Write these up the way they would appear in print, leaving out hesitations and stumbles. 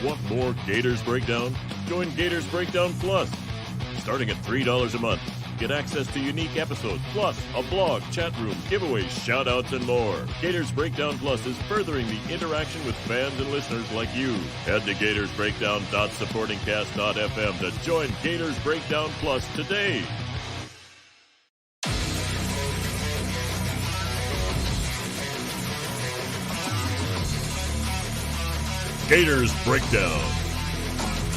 Want more Gators Breakdown? Join Gators Breakdown Plus. Starting at $3 a month, get access to unique episodes, plus a blog, chat room, giveaways, shout-outs, and more. Gators Breakdown Plus is furthering the interaction with fans and listeners like you. Head to gatorsbreakdown.supportingcast.fm to join Gators Breakdown Plus today. Gators Breakdown,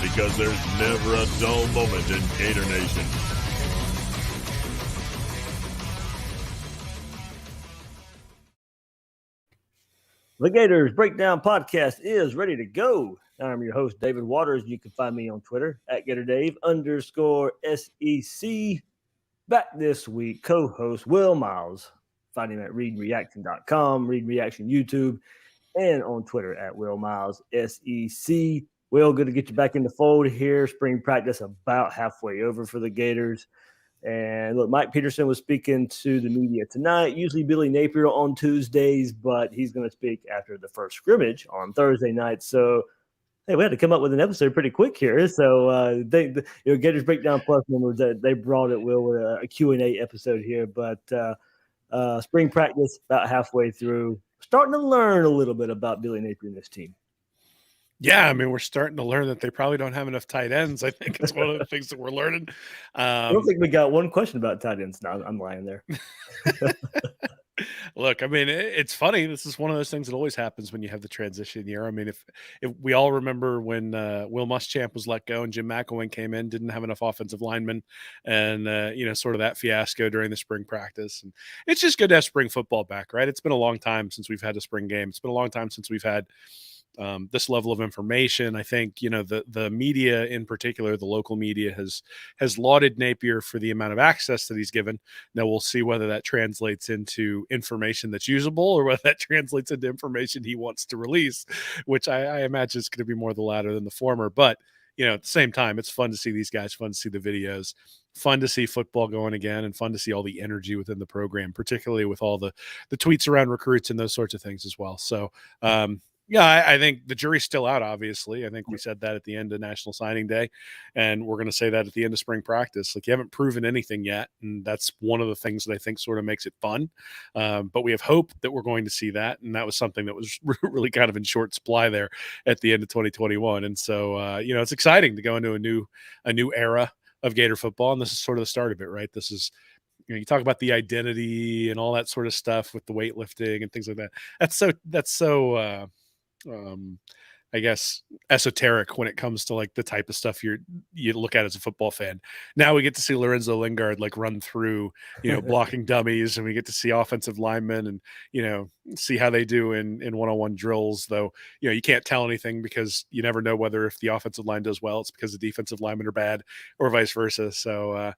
because there's never a dull moment in Gator Nation. The Gators Breakdown podcast is ready to go. I'm your host, David Waters. You can find me on Twitter at GatorDave_SEC. Back this week, co-host Will Miles. Find him at readreaction.com, Read Reaction YouTube, and on Twitter at Will Miles SEC. Will, good to get you back in the fold here. Spring practice about halfway over for the Gators. And look, Mike Peterson was speaking to the media tonight. Usually Billy Napier on Tuesdays, but he's going to speak after the first scrimmage on Thursday night. So, hey, we had to come up with an episode pretty quick here. So, Gators Breakdown Plus members, they brought it, Will, with a Q&A episode here. But spring practice about halfway through. Starting to learn a little bit about Billy Napier and this team. Yeah, I mean, we're starting to learn that they probably don't have enough tight ends. I think it's one of the things that we're learning. I don't think we got one question about tight ends. No, I'm lying there. Look, I mean, it's funny. This is one of those things that always happens when you have the transition year. I mean, if we all remember when Will Muschamp was let go and Jim McElwain came in, didn't have enough offensive linemen, and sort of that fiasco during the spring practice. And it's just good to have spring football back, right? It's been a long time since we've had a spring game. It's been a long time since we've had this level of information. I think, the media in particular, the local media has lauded Napier for the amount of access that he's given. Now we'll see whether that translates into information that's usable or whether that translates into information he wants to release, which I imagine is going to be more the latter than the former. But, at the same time, it's fun to see these guys, fun to see the videos, fun to see football going again, and fun to see all the energy within the program, particularly with all the tweets around recruits and those sorts of things as well. So, yeah, I think the jury's still out, obviously. I think we said that at the end of National Signing Day, and we're going to say that at the end of spring practice. Like, you haven't proven anything yet, and that's one of the things that I think sort of makes it fun. But we have hope that we're going to see that, and that was something that was really kind of in short supply there at the end of 2021. And so, it's exciting to go into a new era of Gator football, and this is sort of the start of it, right? This is you talk about the identity and all that sort of stuff with the weightlifting and things like that. That's so I guess esoteric when it comes to like the type of stuff you look at as a football fan. Now we get to see Lorenzo Lingard like run through, blocking dummies, and we get to see offensive linemen and, see how they do in one-on-one drills, though, you can't tell anything because you never know whether if the offensive line does well, it's because the defensive linemen are bad or vice versa. So,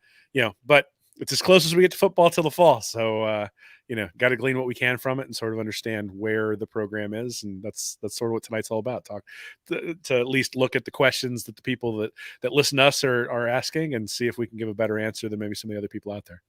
but it's as close as we get to football till the fall. So, got to glean what we can from it and sort of understand where the program is. And that's sort of what tonight's all about. Talk to at least look at the questions that the people that listen to us are asking and see if we can give a better answer than maybe some of the other people out there.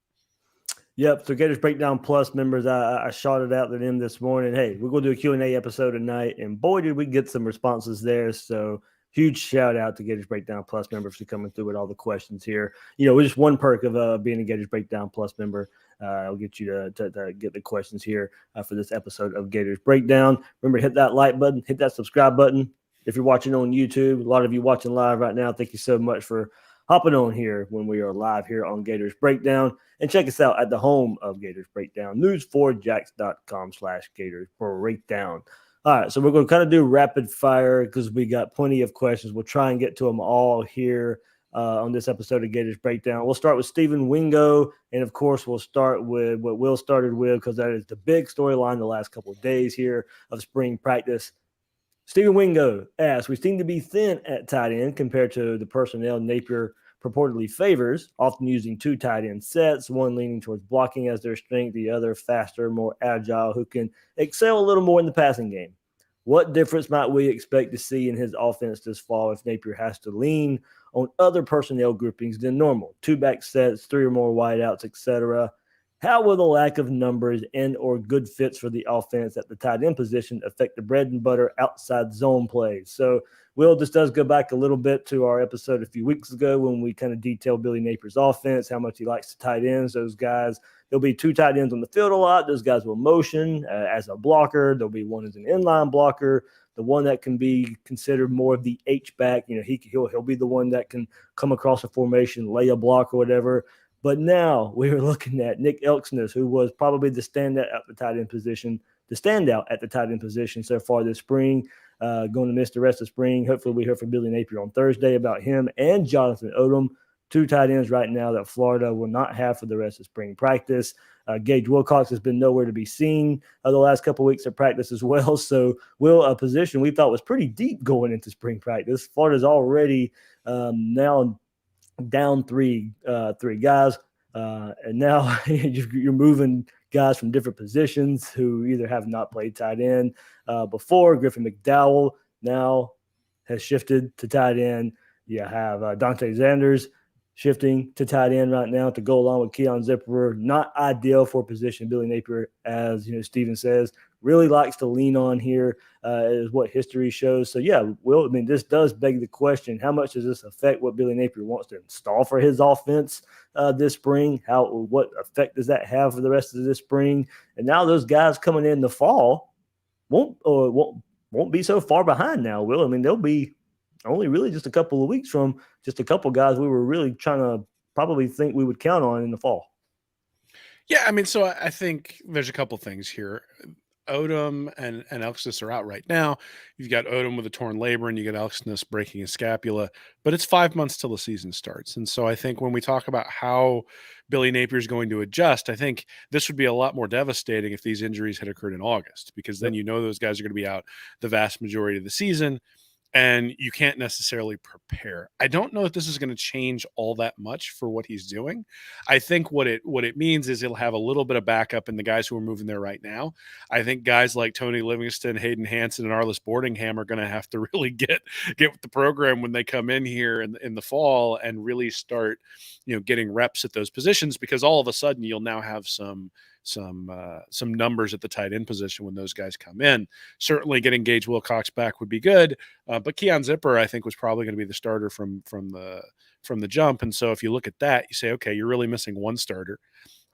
Yep. So Gators Breakdown Plus members, I shouted out to them this morning. Hey, we're going to do a Q&A episode tonight. And boy, did we get some responses there. So huge shout out to Gators Breakdown Plus members for coming through with all the questions here. Just one perk of being a Gators Breakdown Plus member. I'll get you to get the questions here for this episode of Gators Breakdown. Remember, hit that like button, hit that subscribe button. If you're watching on YouTube, a lot of you watching live right now, thank you so much for hopping on here when we are live here on Gators Breakdown. And check us out at the home of Gators Breakdown, news4jax.com/Gators Breakdown. All right, so we're going to kind of do rapid fire because we got plenty of questions. We'll try and get to them all here on this episode of Gators Breakdown. We'll start with Stephen Wingo, and of course, we'll start with what Will started with because that is the big storyline the last couple of days here of spring practice. Stephen Wingo asks, we seem to be thin at tight end compared to the personnel Napier purportedly favors, often using two tight end sets, one leaning towards blocking as their strength, the other faster, more agile, who can excel a little more in the passing game. What difference might we expect to see in his offense this fall if Napier has to lean on other personnel groupings than normal? Two back sets, three or more wideouts, etc. How will the lack of numbers and or good fits for the offense at the tight end position affect the bread and butter outside zone plays? So, Will, this does go back a little bit to our episode a few weeks ago when we kind of detailed Billy Napier's offense, how much he likes the tight ends. Those guys, there'll be 2 tight ends on the field a lot. Those guys will motion as a blocker. There'll be one as an inline blocker. The one that can be considered more of the H-back, he'll be the one that can come across a formation, lay a block or whatever. But now we are looking at Nick Elksnis, who was probably the standout at the tight end position so far this spring, going to miss the rest of spring. Hopefully we hear from Billy Napier on Thursday about him and Jonathan Odom, 2 tight ends right now that Florida will not have for the rest of spring practice. Gage Wilcox has been nowhere to be seen the last couple of weeks of practice as well. So, Will, a position we thought was pretty deep going into spring practice. Florida's already now down three guys, and now you're moving guys from different positions who either have not played tight end before. Griffin McDowell now has shifted to tight end. You have Dante Zanders shifting to tight end right now to go along with Keon Zipperer. Not ideal for position. Billy Napier, as Steven says, really likes to lean on here, is what history shows. So, yeah, Will, this does beg the question, how much does this affect what Billy Napier wants to install for his offense this spring? What effect does that have for the rest of this spring? And now those guys coming in the fall won't be so far behind now, Will. They'll be only really just a couple of weeks from just a couple guys we were really trying to probably think we would count on in the fall. Yeah, so I think there's a couple things here. Odom and Elksnis are out right now. You've got Odom with a torn labrum and you got Elksnis breaking his scapula, but it's 5 months till the season starts. And so I think when we talk about how Billy Napier is going to adjust, I think this would be a lot more devastating if these injuries had occurred in August, because then those guys are going to be out the vast majority of the season. And you can't necessarily prepare. I don't know if this is going to change all that much for what he's doing. I think what it means is he'll have a little bit of backup in the guys who are moving there right now. I think guys like Tony Livingston, Hayden Hansen, and Arliss Boardingham are going to have to really get with the program when they come in here in the fall and really start, getting reps at those positions, because all of a sudden you'll now have some numbers at the tight end position when those guys come in. Certainly getting Gage Wilcox back would be good, but Keon Zipperer, I think, was probably going to be the starter from the jump. And so if you look at that, you say, okay, you're really missing one starter.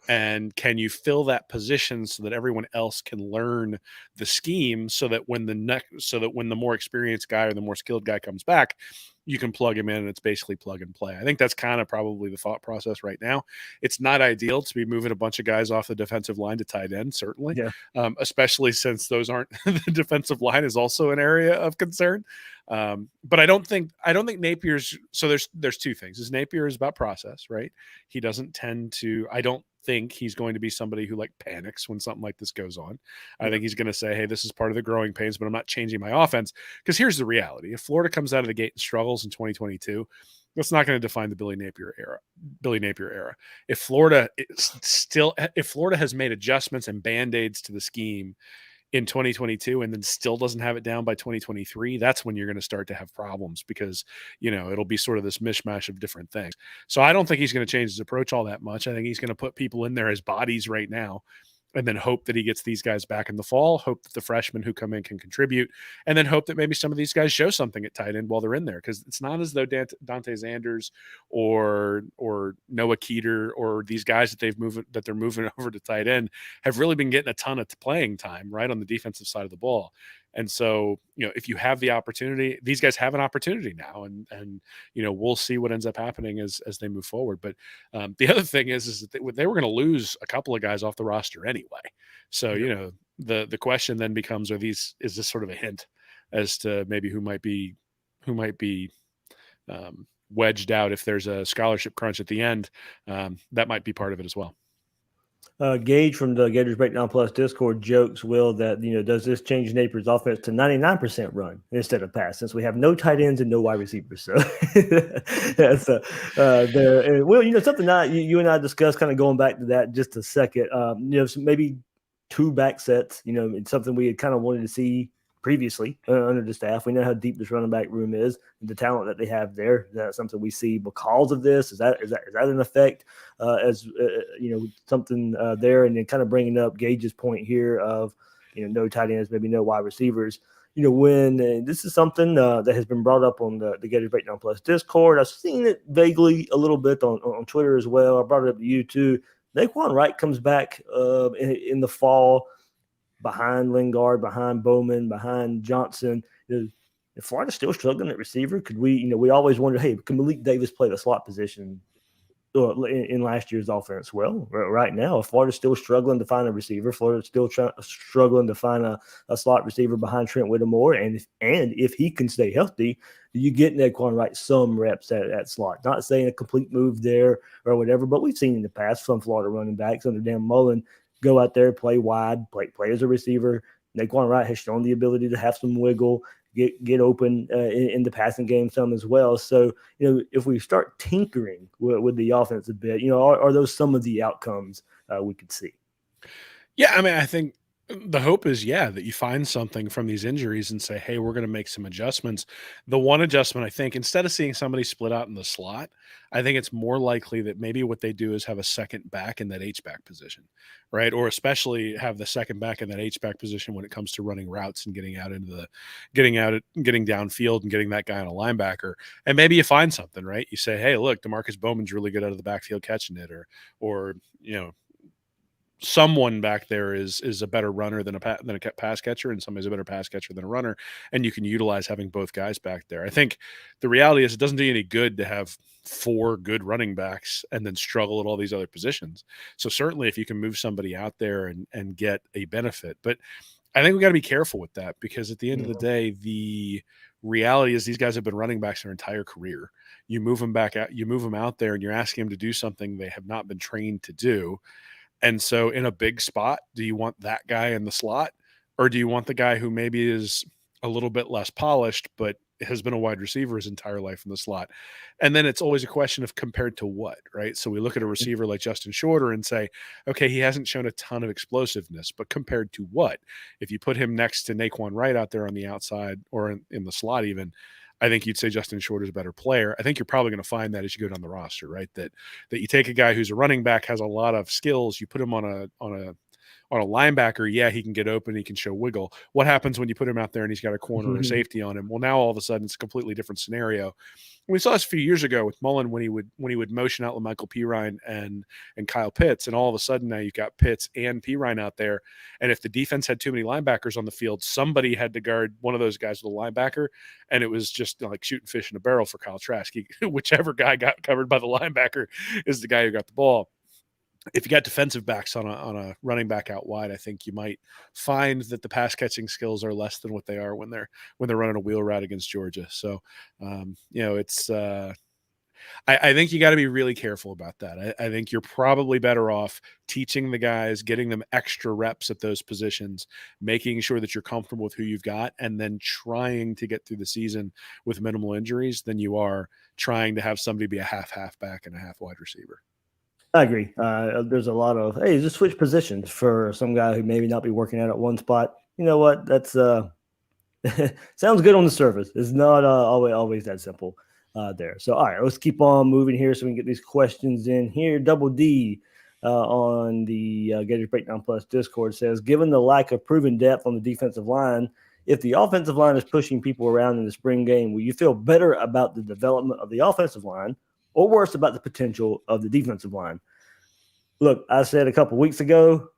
And can you fill that position so that everyone else can learn the scheme, so that when the more experienced guy or the more skilled guy comes back, you can plug him in and it's basically plug and play. I think that's kind of probably the thought process right now. It's not ideal to be moving a bunch of guys off the defensive line to tight end, certainly, especially since those aren't the defensive line is also an area of concern. But I don't think Napier's, so there's 2 things. Napier is about process, right? He doesn't tend to, I don't think he's going to be somebody who panics when something like this goes on. I think he's going to say, hey, this is part of the growing pains, but I'm not changing my offense. Because here's the reality. If Florida comes out of the gate and struggles in 2022, that's not going to define the Billy Napier era. If Florida has made adjustments and band-aids to the scheme in 2022 and then still doesn't have it down by 2023, that's when you're going to start to have problems, because it'll be sort of this mishmash of different things. So I don't think he's going to change his approach all that much. I think he's going to put people in there as bodies right now, and then hope that he gets these guys back in the fall, hope that the freshmen who come in can contribute, and then hope that maybe some of these guys show something at tight end while they're in there. Because it's not as though Dante Zanders or Noah Keeter or these guys that they're moving over to tight end have really been getting a ton of playing time right on the defensive side of the ball. And so, if you have the opportunity, these guys have an opportunity now, and we'll see what ends up happening as they move forward. But the other thing is that they were going to lose a couple of guys off the roster anyway. So, the question then becomes, is this sort of a hint as to maybe who might be wedged out if there's a scholarship crunch at the end? That might be part of it as well. Gage from the Gators Breakdown Plus Discord jokes, Will, that does this change Napier's offense to 99% run instead of pass, since we have no tight ends and no wide receivers? So that's there. And Will, something that you and I discussed, kind of going back to that just a second. Maybe 2 back sets. It's something we had kind of wanted to see previously under the staff. We know how deep this running back room is, the talent that they have there. That's something we see because of this. Is that an effect something there? And then kind of bringing up Gage's point here of, no tight ends, maybe no wide receivers. When this is something that has been brought up on the Gator Breakdown Plus Discord. I've seen it vaguely a little bit on Twitter as well. I brought it up to you too. Naquan Wright comes back in the fall behind Lingard, behind Bowman, behind Johnson. Is Florida still struggling at receiver? Could we, we always wondered, hey, can Malik Davis play the slot position in last year's offense? Well, right now, if Florida's still struggling to find a receiver, Florida's still struggling to find a slot receiver behind Trent Whittemore, and if he can stay healthy, you get Naquan Wright some reps at slot. Not saying a complete move there or whatever, but we've seen in the past some Florida running backs under Dan Mullen go out there, play wide, play as a receiver. Naquan Wright has shown the ability to have some wiggle, get open in the passing game some as well. So, if we start tinkering with the offense a bit, are those some of the outcomes we could see? Yeah, I mean, I think the hope is, that you find something from these injuries and say, hey, we're going to make some adjustments. The one adjustment, I think, instead of seeing somebody split out in the slot, I think it's more likely that maybe what they do is have a second back in that H-back position, right? Or especially have the second back in that H-back position when it comes to running routes and getting downfield and getting that guy on a linebacker. And maybe you find something, right? You say, hey, look, DeMarcus Bowman's really good out of the backfield catching it, or someone back there is a better runner than a pass catcher, and somebody's a better pass catcher than a runner, and you can utilize having both guys back there. I think the reality is it doesn't do you any good to have 4 good running backs and then struggle at all these other positions. So certainly if you can move somebody out there and get a benefit, but I think we got to be careful with that, because at the end of the day, the reality is these guys have been running backs their entire career. You move them out there and you're asking them to do something they have not been trained to do. And so in a big spot, do you want that guy in the slot, or do you want the guy who maybe is a little bit less polished, but has been a wide receiver his entire life in the slot? And then it's always a question of compared to what, right? So we look at a receiver like Justin Shorter and say, okay, he hasn't shown a ton of explosiveness, but compared to what? If you put him next to Naquan Wright out there on the outside or in the slot even, I think you'd say Justin Shorter's a better player. I think you're probably going to find that as you go down the roster, right? That you take a guy who's a running back, has a lot of skills, you put him on a linebacker, he can get open, he can show wiggle. What happens when you put him out there and he's got a corner or safety on him? Well, now all of a sudden it's a completely different scenario. We saw this a few years ago with Mullen when he would motion out Michael Pirine and Kyle Pitts, and all of a sudden now you've got Pitts and Pirine out there. And if the defense had too many linebackers on the field, somebody had to guard one of those guys with a linebacker, and it was just like shooting fish in a barrel for Kyle Trask. Whichever guy got covered by the linebacker is the guy who got the ball. If you got defensive backs on a running back out wide, I think you might find that the pass catching skills are less than what they are when they're running a wheel route against Georgia. So, it's I think you got to be really careful about that. I think you're probably better off teaching the guys, getting them extra reps at those positions, making sure that you're comfortable with who you've got, and then trying to get through the season with minimal injuries than you are trying to have somebody be a half back and a half wide receiver. I agree. There's a lot of, hey, just switch positions for some guy who maybe not be working out at one spot. You know what? That's sounds good on the surface. It's not always that simple there. So, all right, let's keep on moving here so we can get these questions in here. Double D on the Gator Breakdown Plus Discord says, given the lack of proven depth on the defensive line, if the offensive line is pushing people around in the spring game, will you feel better about the development of the offensive line, or worse, about the potential of the defensive line? Look, I said a couple weeks ago,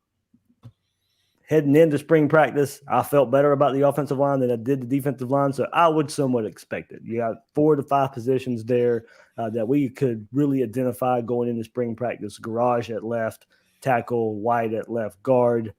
heading into spring practice, I felt better about the offensive line than I did the defensive line, so I would somewhat expect it. You got 4 to 5 positions there that we could really identify going into spring practice. Garage at left tackle, White at left guard,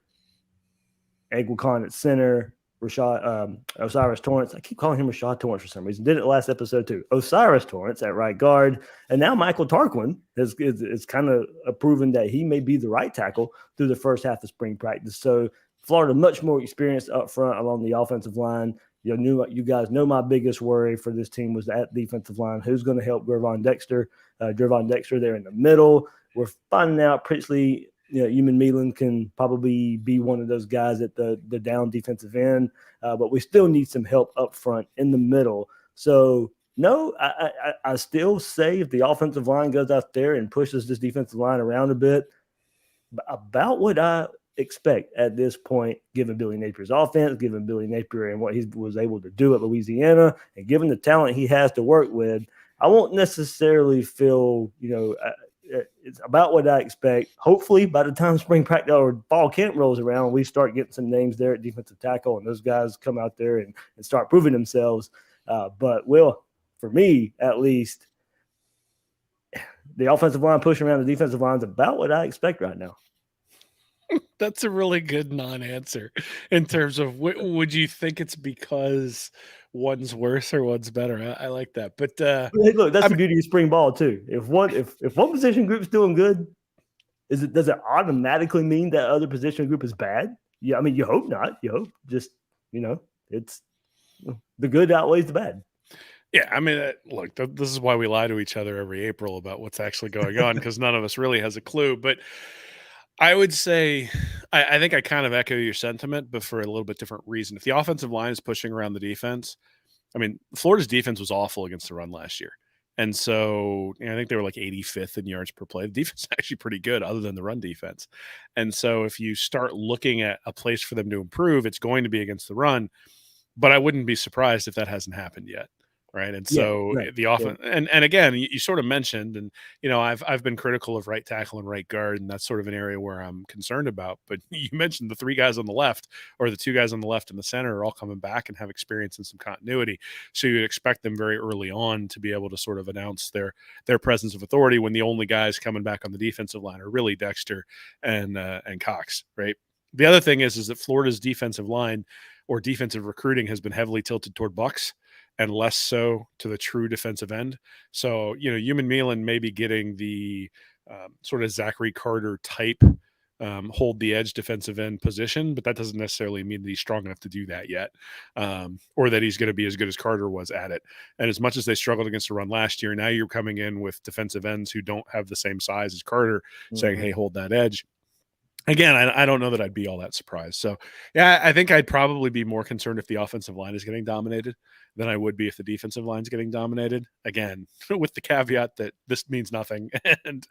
Egwakon at center, Osiris Torrance. I keep calling him Rashad Torrance for some reason. Did it last episode too. Osiris Torrance at right guard. And now Michael Tarquin is kind of proven that he may be the right tackle through the first half of spring practice. So Florida much more experienced up front along the offensive line. You guys know my biggest worry for this team was that defensive line. Who's going to help Gervon Dexter? Gervon Dexter there in the middle. We're finding out Priestley Eamon Meelan can probably be one of those guys at the down defensive end, but we still need some help up front in the middle. So, no, I still say if the offensive line goes out there and pushes this defensive line around a bit, about what I expect at this point, given Billy Napier's offense, given Billy Napier and what he was able to do at Louisiana, and given the talent he has to work with, I won't necessarily feel, it's about what I expect. Hopefully, by the time spring practice or fall camp rolls around, we start getting some names there at defensive tackle, and those guys come out there and start proving themselves. But, Will, for me, at least, the offensive line pushing around the defensive line is about what I expect right now. That's a really good non-answer in terms of would you think it's because one's worse or one's better? I like that. But hey, look, that's the beauty of spring ball too. If one position group's doing good, does it automatically mean that other position group is bad? Yeah, I mean, you hope not. You hope just it's the good outweighs the bad. Yeah, I mean, look, this is why we lie to each other every April about what's actually going on, because none of us really has a clue. But I would say, I think I kind of echo your sentiment, but for a little bit different reason. If the offensive line is pushing around the defense, I mean, Florida's defense was awful against the run last year. And so I think they were like 85th in yards per play. The defense is actually pretty good other than the run defense. And so if you start looking at a place for them to improve, it's going to be against the run. But I wouldn't be surprised if that hasn't happened yet. Right. And so the offense, and again, you sort of mentioned, and, I've been critical of right tackle and right guard, and that's sort of an area where I'm concerned about. But you mentioned the three guys on the left, or the two guys on the left and the center, are all coming back and have experience and some continuity. So you'd expect them very early on to be able to sort of announce their presence of authority when the only guys coming back on the defensive line are really Dexter and Cox. Right. The other thing is that Florida's defensive line or defensive recruiting has been heavily tilted toward Bucks and less so to the true defensive end. So, Eamon Meelan may be getting the sort of Zachary Carter type hold the edge defensive end position, but that doesn't necessarily mean that he's strong enough to do that yet, or that he's going to be as good as Carter was at it. And as much as they struggled against the run last year, now you're coming in with defensive ends who don't have the same size as Carter, saying, hey, hold that edge. Again, I don't know that I'd be all that surprised. So, yeah, I think I'd probably be more concerned if the offensive line is getting dominated than I would be if the defensive line is getting dominated. Again, with the caveat that this means nothing, and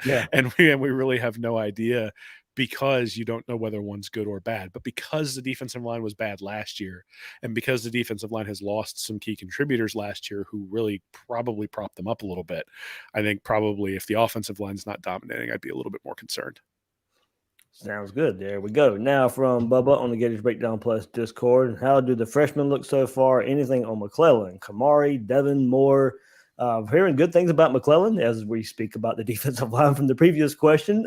we really have no idea, because you don't know whether one's good or bad. But because the defensive line was bad last year, and because the defensive line has lost some key contributors last year who really probably propped them up a little bit, I think probably if the offensive line is not dominating, I'd be a little bit more concerned. Sounds good. There we go. Now from Bubba on the Gators Breakdown Plus Discord. How do the freshmen look so far? Anything on McClellan, Kamari, Devin Moore? Hearing good things about McClellan as we speak about the defensive line from the previous question.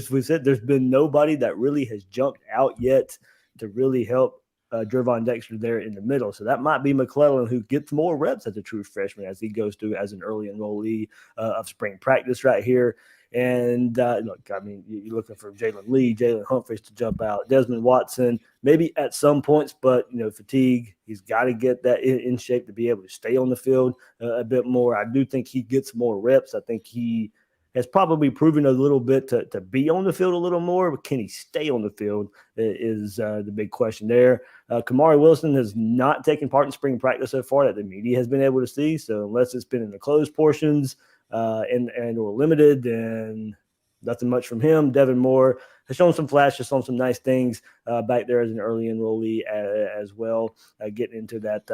We said, there's been nobody that really has jumped out yet to really help Gervon Dexter there in the middle. So that might be McClellan, who gets more reps as a true freshman as he goes through as an early enrollee of spring practice right here. And look, I mean, you're looking for Jalen Lee, Jalen Humphreys to jump out, Desmond Watson, maybe at some points, but, fatigue, he's got to get that in shape to be able to stay on the field a bit more. I do think he gets more reps. I think he has probably proven a little bit to be on the field a little more, but can he stay on the field is the big question there. Kamari Wilson has not taken part in spring practice so far that the media has been able to see. So unless it's been in the closed portions, and or limited, and nothing much from him. Devin Moore has shown some flashes, shown some nice things back there as an early enrollee as well, getting into that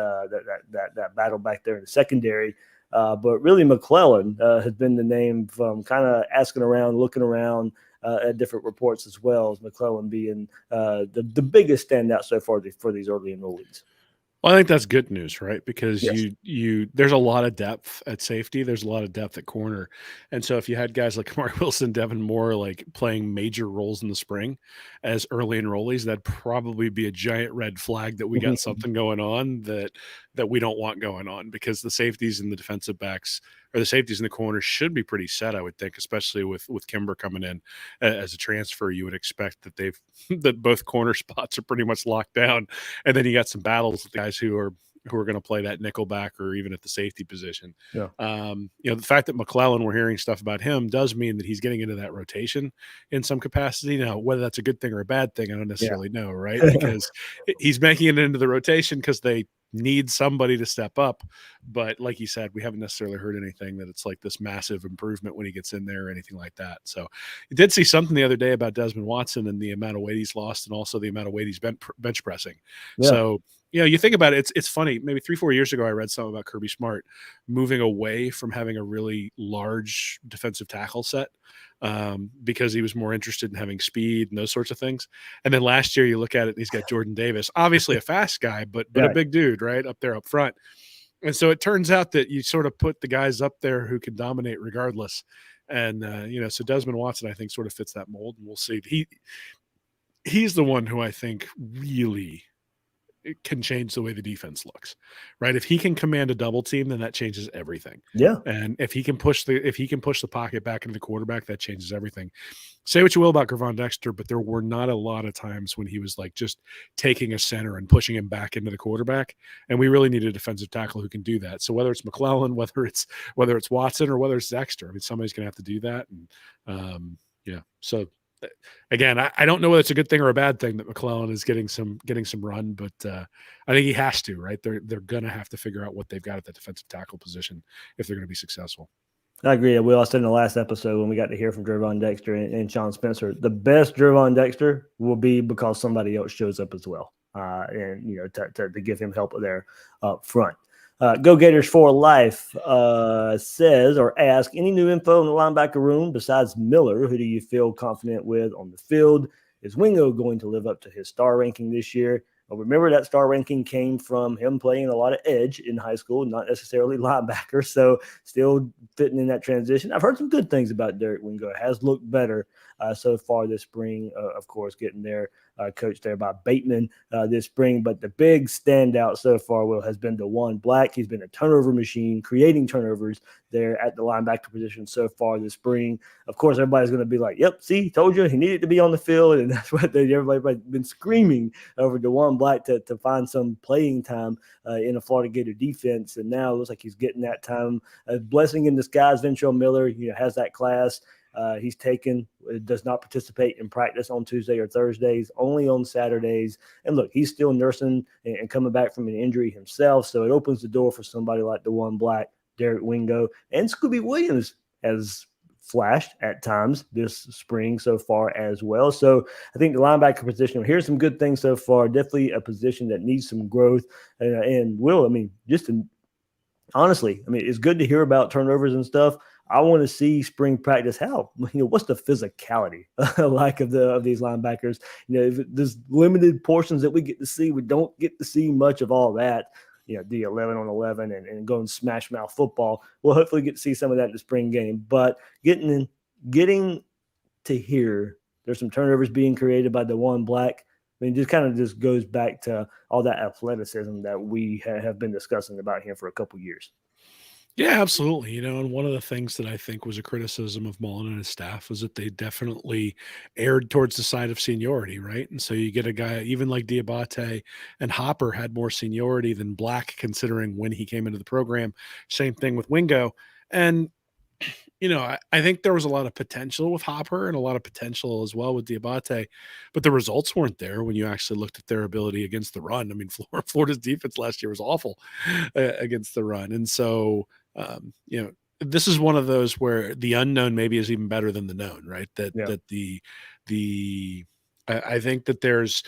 battle back there in the secondary. But really, McClellan has been the name from kind of asking around, looking around at different reports as well, as McClellan being the biggest standout so far for these early enrollees. Well, I think that's good news, right? Because there's a lot of depth at safety. There's a lot of depth at corner. And so if you had guys like Kamari Wilson, Devin Moore, like playing major roles in the spring as early enrollees, that'd probably be a giant red flag that we got something going on that we don't want going on, because the safeties and the defensive backs, or the safeties in the corners, should be pretty set, I would think, especially with Kimber coming in as a transfer. You would expect that that both corner spots are pretty much locked down. And then you got some battles with the guys who are who are going to play that nickelback or even at the safety position. Yeah. The fact that McClellan, we're hearing stuff about him, does mean that he's getting into that rotation in some capacity. Now, whether that's a good thing or a bad thing, I don't necessarily know, right? Because he's making it into the rotation because they need somebody to step up. But like you said, we haven't necessarily heard anything that it's like this massive improvement when he gets in there or anything like that. So you did see something the other day about Desmond Watson and the amount of weight he's lost and also the amount of weight he's been bench pressing. Yeah. So, you think about it, it's funny. Maybe 3-4 years ago, I read something about Kirby Smart moving away from having a really large defensive tackle set because he was more interested in having speed and those sorts of things. And then last year, you look at it, and he's got Jordan Davis, obviously a fast guy, but a big dude, right, up there up front. And so it turns out that you sort of put the guys up there who can dominate regardless. And, so Desmond Watson, I think, sort of fits that mold, and we'll see. He's the one who I think really can change the way the defense looks, right? If he can command a double team, then that changes everything. Yeah. And if he can push the pocket back into the quarterback, that changes everything. Say what you will about Gervon Dexter, but there were not a lot of times when he was like just taking a center and pushing him back into the quarterback. And we really need a defensive tackle who can do that. So whether it's McClellan, whether it's Watson, or whether it's Dexter, I mean, somebody's going to have to do that. And so again, I don't know whether it's a good thing or a bad thing that McClellan is getting some run, but I think he has to, right? They're going to have to figure out what they've got at the defensive tackle position if they're going to be successful. I agree. Will, I said in the last episode when we got to hear from Gervon Dexter and Sean Spencer, the best Gervon Dexter will be because somebody else shows up as well, to give him help there up front. Go Gators for Life says or asks, any new info in the linebacker room besides Miller? Who do you feel confident with on the field? Is Wingo going to live up to his star ranking this year? Well, remember that star ranking came from him playing a lot of edge in high school, not necessarily linebacker, so still fitting in that transition. I've heard some good things about Derek Wingo. It has looked better so far this spring, of course, getting there. Coached there by Bateman this spring. But the big standout so far, Will, has been DeJuan Black. He's been a turnover machine, creating turnovers there at the linebacker position so far this spring. Of course, everybody's going to be like, yep, see, told you he needed to be on the field. And that's what everybody's been screaming over DeJuan Black to find some playing time in a Florida Gator defense. And now it looks like he's getting that time. A blessing in disguise, Ventrell Miller, has that class. He's does not participate in practice on Tuesday or Thursdays, only on Saturdays. And look, he's still nursing and coming back from an injury himself. So it opens the door for somebody like DeJuan Black, Derek Wingo, and Scooby Williams has flashed at times this spring so far as well. So I think the linebacker position, here's some good things so far. Definitely a position that needs some growth. And Will, honestly, it's good to hear about turnovers and stuff. I want to see spring practice. What's the physicality like of these linebackers? If there's limited portions that we get to see, we don't get to see much of all that. The 11 on 11 and going smash mouth football. We'll hopefully get to see some of that in the spring game. But getting to hear there's some turnovers being created by DeJuan Black. Just goes back to all that athleticism that we have been discussing about him for a couple years. Yeah, absolutely. And one of the things that I think was a criticism of Mullen and his staff was that they definitely erred towards the side of seniority, right? And so you get a guy, even like Diabate and Hopper had more seniority than Black, considering when he came into the program. Same thing with Wingo. And, I think there was a lot of potential with Hopper and a lot of potential as well with Diabate, but the results weren't there when you actually looked at their ability against the run. Florida's defense last year was awful against the run. And so, this is one of those where the unknown maybe is even better than the known, right? I think that there's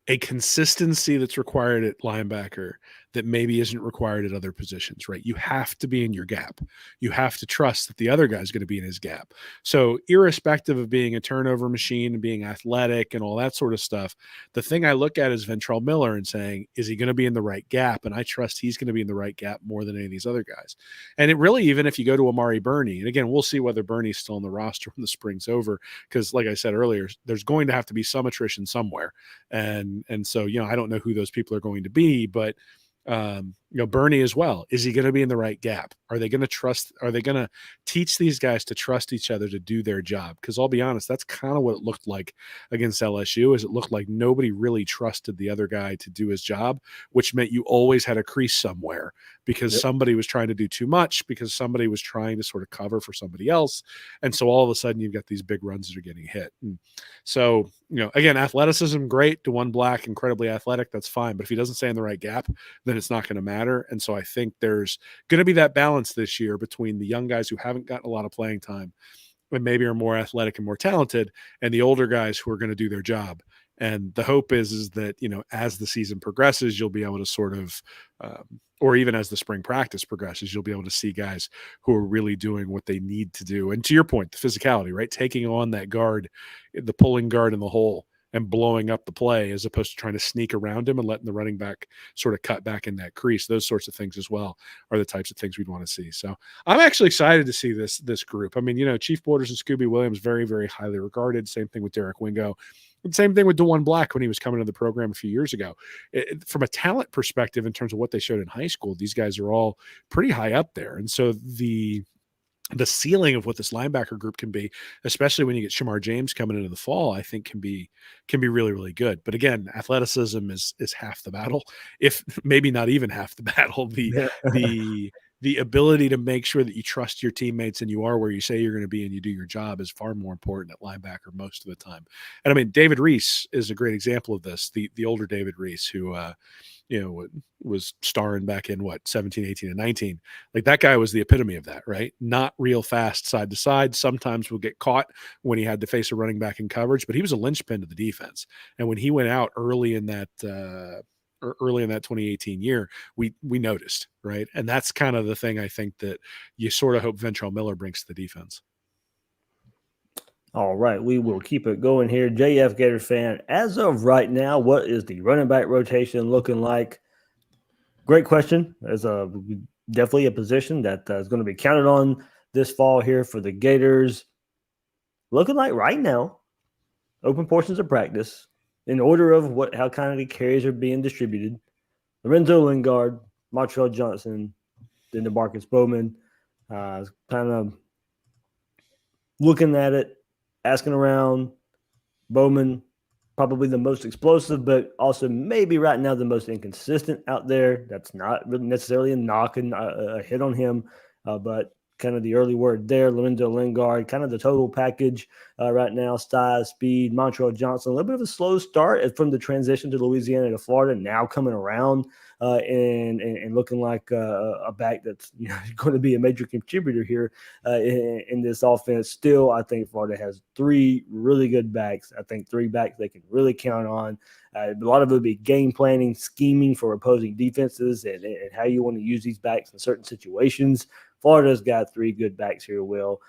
a consistency that's required at linebacker that maybe isn't required at other positions, right? You have to be in your gap. You have to trust that the other guy's going to be in his gap. So irrespective of being a turnover machine and being athletic and all that sort of stuff, the thing I look at is Ventrell Miller and saying, is he going to be in the right gap? And I trust he's going to be in the right gap more than any of these other guys. And it really, even if you go to Amari Burney, and again, we'll see whether Burney's still on the roster when the spring's over, because like I said earlier, there's going to have to be some attrition somewhere. And so, I don't know who those people are going to be, but Bernie as well. Is he going to be in the right gap? Are they going to teach these guys to trust each other to do their job? Because I'll be honest, that's kind of what it looked like against LSU, is it looked like nobody really trusted the other guy to do his job, which meant you always had a crease somewhere because somebody was trying to do too much, because somebody was trying to sort of cover for somebody else. And so all of a sudden you've got these big runs that are getting hit. And so, again, athleticism, great. DeJuan Black, incredibly athletic. That's fine. But if he doesn't stay in the right gap, then it's not going to matter. And so I think there's going to be that balance this year between the young guys who haven't gotten a lot of playing time and maybe are more athletic and more talented, and the older guys who are going to do their job. And the hope is that, as the season progresses, you'll be able to sort of, or even as the spring practice progresses, you'll be able to see guys who are really doing what they need to do. And to your point, the physicality, right? Taking on that guard, the pulling guard in the hole and blowing up the play, as opposed to trying to sneak around him and letting the running back sort of cut back in that crease. Those sorts of things as well are the types of things we'd want to see. So I'm actually excited to see this group. I mean, Chief Borders and Scooby Williams, very, very highly regarded. Same thing with Derek Wingo. Same thing with DeJuan Black when he was coming to the program a few years ago. From a talent perspective, in terms of what they showed in high school, these guys are all pretty high up there. And so the ceiling of what this linebacker group can be, especially when you get Shamar James coming into the fall, I think can be really, really good. But again, athleticism is half the battle, if maybe not even half the battle. The ability to make sure that you trust your teammates and you are where you say you're going to be and you do your job is far more important at linebacker most of the time. And I mean, David Reese is a great example of this. The older David Reese, who was starring back in 17, 18, and 19. Like, that guy was the epitome of that, right? Not real fast side to side. Sometimes will get caught when he had to face a running back in coverage, but he was a linchpin to the defense. And when he went out early in that 2018 year, we noticed, right? And that's kind of the thing I think that you sort of hope Ventrell Miller brings to the defense. All right, we will keep it going here. JF Gator fan, as of right now, what is the running back rotation looking like? Great question. There's definitely a position that is going to be counted on this fall here for the Gators. Looking like right now, open portions of practice, in order of how kind of the carries are being distributed: Lorenzo Lingard, Montreal Johnson, then DeMarcus Bowman. Kind of looking at it, asking around. Bowman, probably the most explosive, but also maybe right now the most inconsistent out there. That's not really necessarily a knock and a hit on him, but kind of the early word there. Lorenzo Lingard, kind of the total package right now: size, speed. Montreal Johnson, a little bit of a slow start from the transition to Louisiana to Florida, now coming around and looking like a back that's going to be a major contributor here in this offense. Still, I think Florida has three really good backs. I think three backs they can really count on. A lot of it will be game planning, scheming for opposing defenses, and how you want to use these backs in certain situations. Florida's got three good backs here, Will,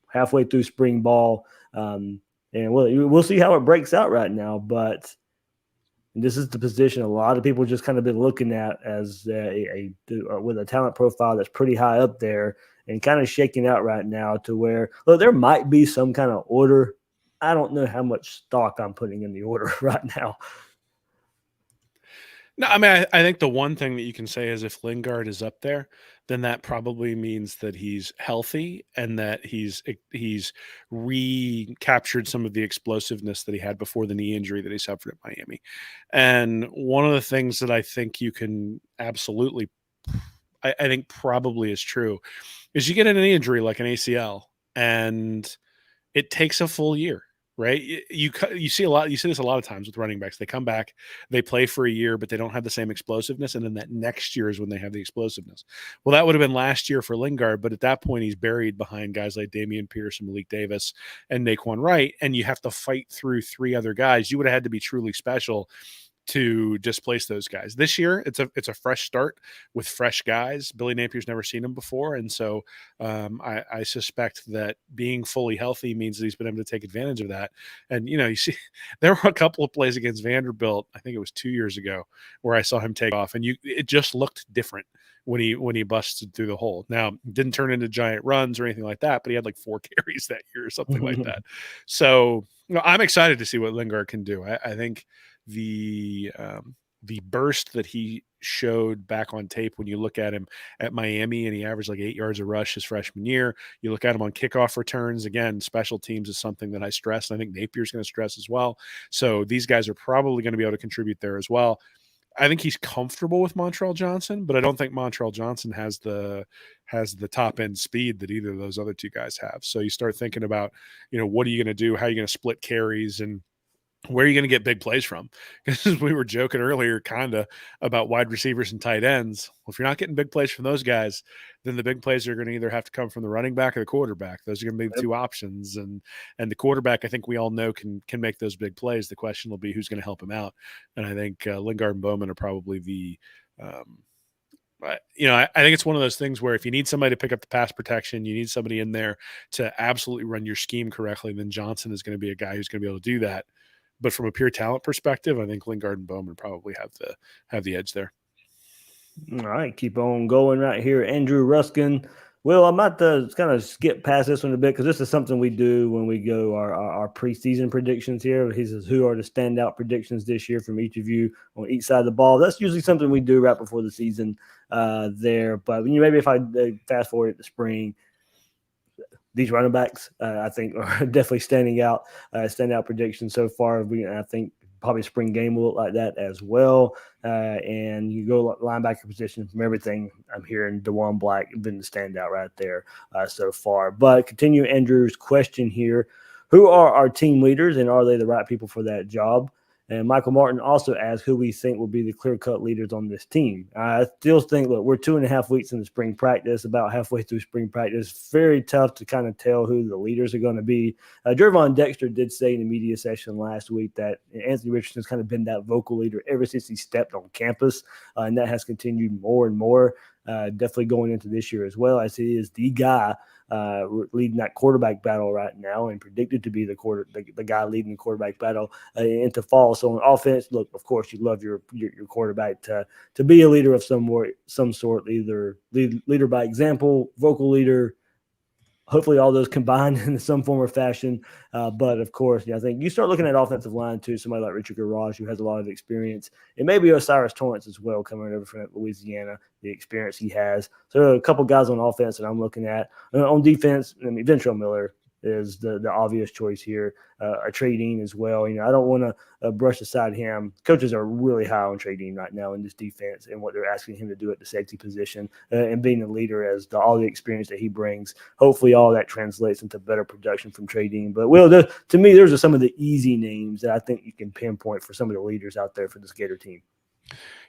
halfway through spring ball. And we'll see how it breaks out right now. But this is the position a lot of people just kind of been looking at as with a talent profile that's pretty high up there, and kind of shaking out right now to where, look, there might be some kind of order. I don't know how much stock I'm putting in the order right now. No, I mean, I think the one thing that you can say is if Lingard is up there, then that probably means that he's healthy and that he's recaptured some of the explosiveness that he had before the knee injury that he suffered at Miami. And one of the things that I think you can absolutely, I think probably is true, is you get an knee injury like an ACL and it takes a full year. Right. You see this a lot of times with running backs. They come back, they play for a year, but they don't have the same explosiveness. And then that next year is when they have the explosiveness. Well, that would have been last year for Lingard, but at that point he's buried behind guys like Damian Pierce and Malik Davis and Naquan Wright. And you have to fight through three other guys. You would have had to be truly special to displace those guys. This year, it's a fresh start with fresh guys. Billy Napier's never seen them before, and so I suspect that being fully healthy means that he's been able to take advantage of that. And you see, there were a couple of plays against Vanderbilt, I think it was 2 years ago, where I saw him take off, and it just looked different when he busted through the hole. Now, didn't turn into giant runs or anything like that, but he had like 4 carries that year or something like that. So I'm excited to see what Lingard can do. I think the burst that he showed back on tape, when you look at him at Miami and he averaged like 8 yards a rush his freshman year, you look at him on kickoff returns, again, special teams is something that I stress, and I think Napier's going to stress as well. So these guys are probably going to be able to contribute there as well. I think he's comfortable with Montreal Johnson, but I don't think Montreal Johnson has the top end speed that either of those other two guys have. So you start thinking about, what are you going to do? How are you going to split carries, and where are you going to get big plays from? Because we were joking earlier kind of about wide receivers and tight ends. Well, if you're not getting big plays from those guys, then the big plays are going to either have to come from the running back or the quarterback. Those are going to be the two options. And the quarterback, I think we all know, can make those big plays. The question will be who's going to help him out. And I think Lingard and Bowman are probably the I think it's one of those things where if you need somebody to pick up the pass protection, you need somebody in there to absolutely run your scheme correctly, then Johnson is going to be a guy who's going to be able to do that. But from a pure talent perspective, I think Lingard and Bowman probably have the edge there. All right, keep on going right here. Andrew Ruskin. Well, I might kind of skip past this one a bit because this is something we do when we go our preseason predictions here. He says, who are the standout predictions this year from each of you on each side of the ball? That's usually something we do right before the season there. But maybe if I fast forward to spring, these running backs, I think, are definitely standout predictions so far. I think probably spring game will look like that as well. And you go linebacker position, from everything I'm hearing, DeJuan Black been the standout right there so far. But continue Andrew's question here. Who are our team leaders, and are they the right people for that job? And Michael Martin also asked who we think will be the clear-cut leaders on this team. I still think, look, we're 2.5 weeks into spring practice, about halfway through spring practice. Very tough to kind of tell who the leaders are going to be. Jervon Dexter did say in the media session last week that Anthony Richardson's kind of been that vocal leader ever since he stepped on campus, and that has continued more and more, definitely going into this year as well, as he is the guy leading that quarterback battle right now, and predicted to be the guy leading the quarterback battle into fall. So on offense, look, of course, you love your quarterback to be a leader of some sort, either leader by example, vocal leader, hopefully all those combined in some form or fashion. But of course, I think you start looking at offensive line too, somebody like Richard Garage, who has a lot of experience, and maybe Osiris Torrance as well, coming over from Louisiana, the experience he has. So a couple guys on offense that I'm looking at. On defense, Ventrell Miller is the obvious choice here. A Trey Dean as well. I don't want to brush aside him. Coaches are really high on Trey Dean right now in this defense and what they're asking him to do at the safety position, and being a leader as all the experience that he brings. Hopefully all that translates into better production from Trey Dean. But, to me, those are some of the easy names that I think you can pinpoint for some of the leaders out there for this Gator team.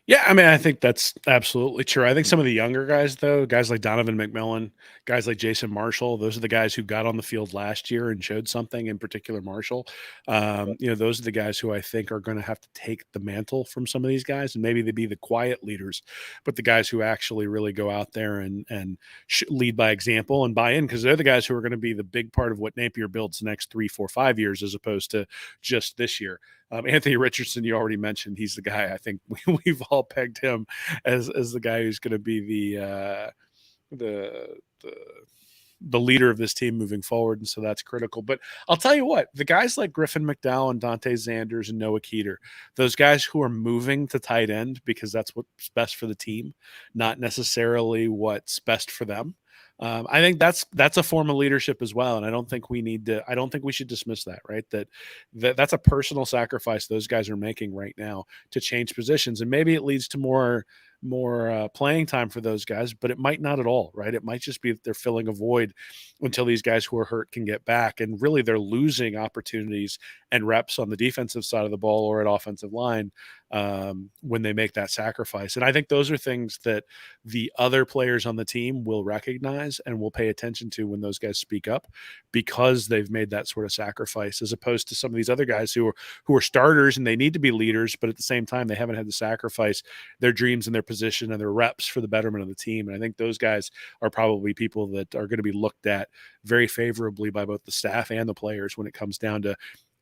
Yeah, I think that's absolutely true. I think some of the younger guys, though, guys like Donovan McMillan, guys like Jason Marshall, those are the guys who got on the field last year and showed something, in particular Marshall. Those are the guys who I think are going to have to take the mantle from some of these guys, and maybe they be the quiet leaders, but the guys who actually really go out there and lead by example and buy in, because they're the guys who are going to be the big part of what Napier builds the next 3, 4, 5 years, as opposed to just this year. Anthony Richardson, you already mentioned, he's the guy. I think we've all pegged him as the guy who's going to be the leader of this team moving forward, and so that's critical. But I'll tell you what, the guys like Griffin McDowell and Dante Zanders and Noah Keeter, those guys who are moving to tight end because that's what's best for the team, not necessarily what's best for them. I think that's a form of leadership as well, and I don't think we should dismiss that. Right, that's a personal sacrifice those guys are making right now to change positions, and maybe it leads to more playing time for those guys, but it might not at all. Right, it might just be that they're filling a void until these guys who are hurt can get back, and really they're losing opportunities and reps on the defensive side of the ball or at offensive line when they make that sacrifice. And I think those are things that the other players on the team will recognize and will pay attention to when those guys speak up, because they've made that sort of sacrifice, as opposed to some of these other guys who are starters and they need to be leaders, but at the same time, they haven't had to sacrifice their dreams and their position and their reps for the betterment of the team. And I think those guys are probably people that are going to be looked at very favorably by both the staff and the players when it comes down to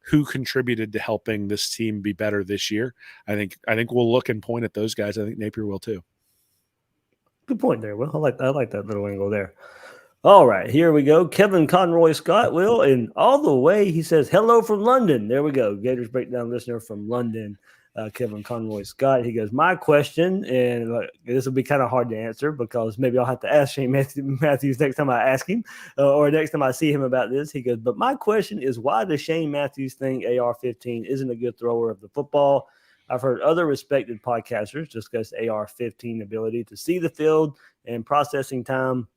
who contributed to helping this team be better this year. I think we'll look and point at those guys. I think Napier will too. Good point there, Will. I like that little angle there. All right, here we go. Kevin Conroy Scott, Will, and all the way he says, hello from London. There we go. Gators Breakdown listener from London. Kevin Conroy Scott. He goes, my question, and this will be kind of hard to answer because maybe I'll have to ask Shane Matthews next time I ask him or next time I see him about this. He goes, but my question is, why does Shane Matthews think AR-15 isn't a good thrower of the football? I've heard other respected podcasters discuss AR-15 ability to see the field and processing time.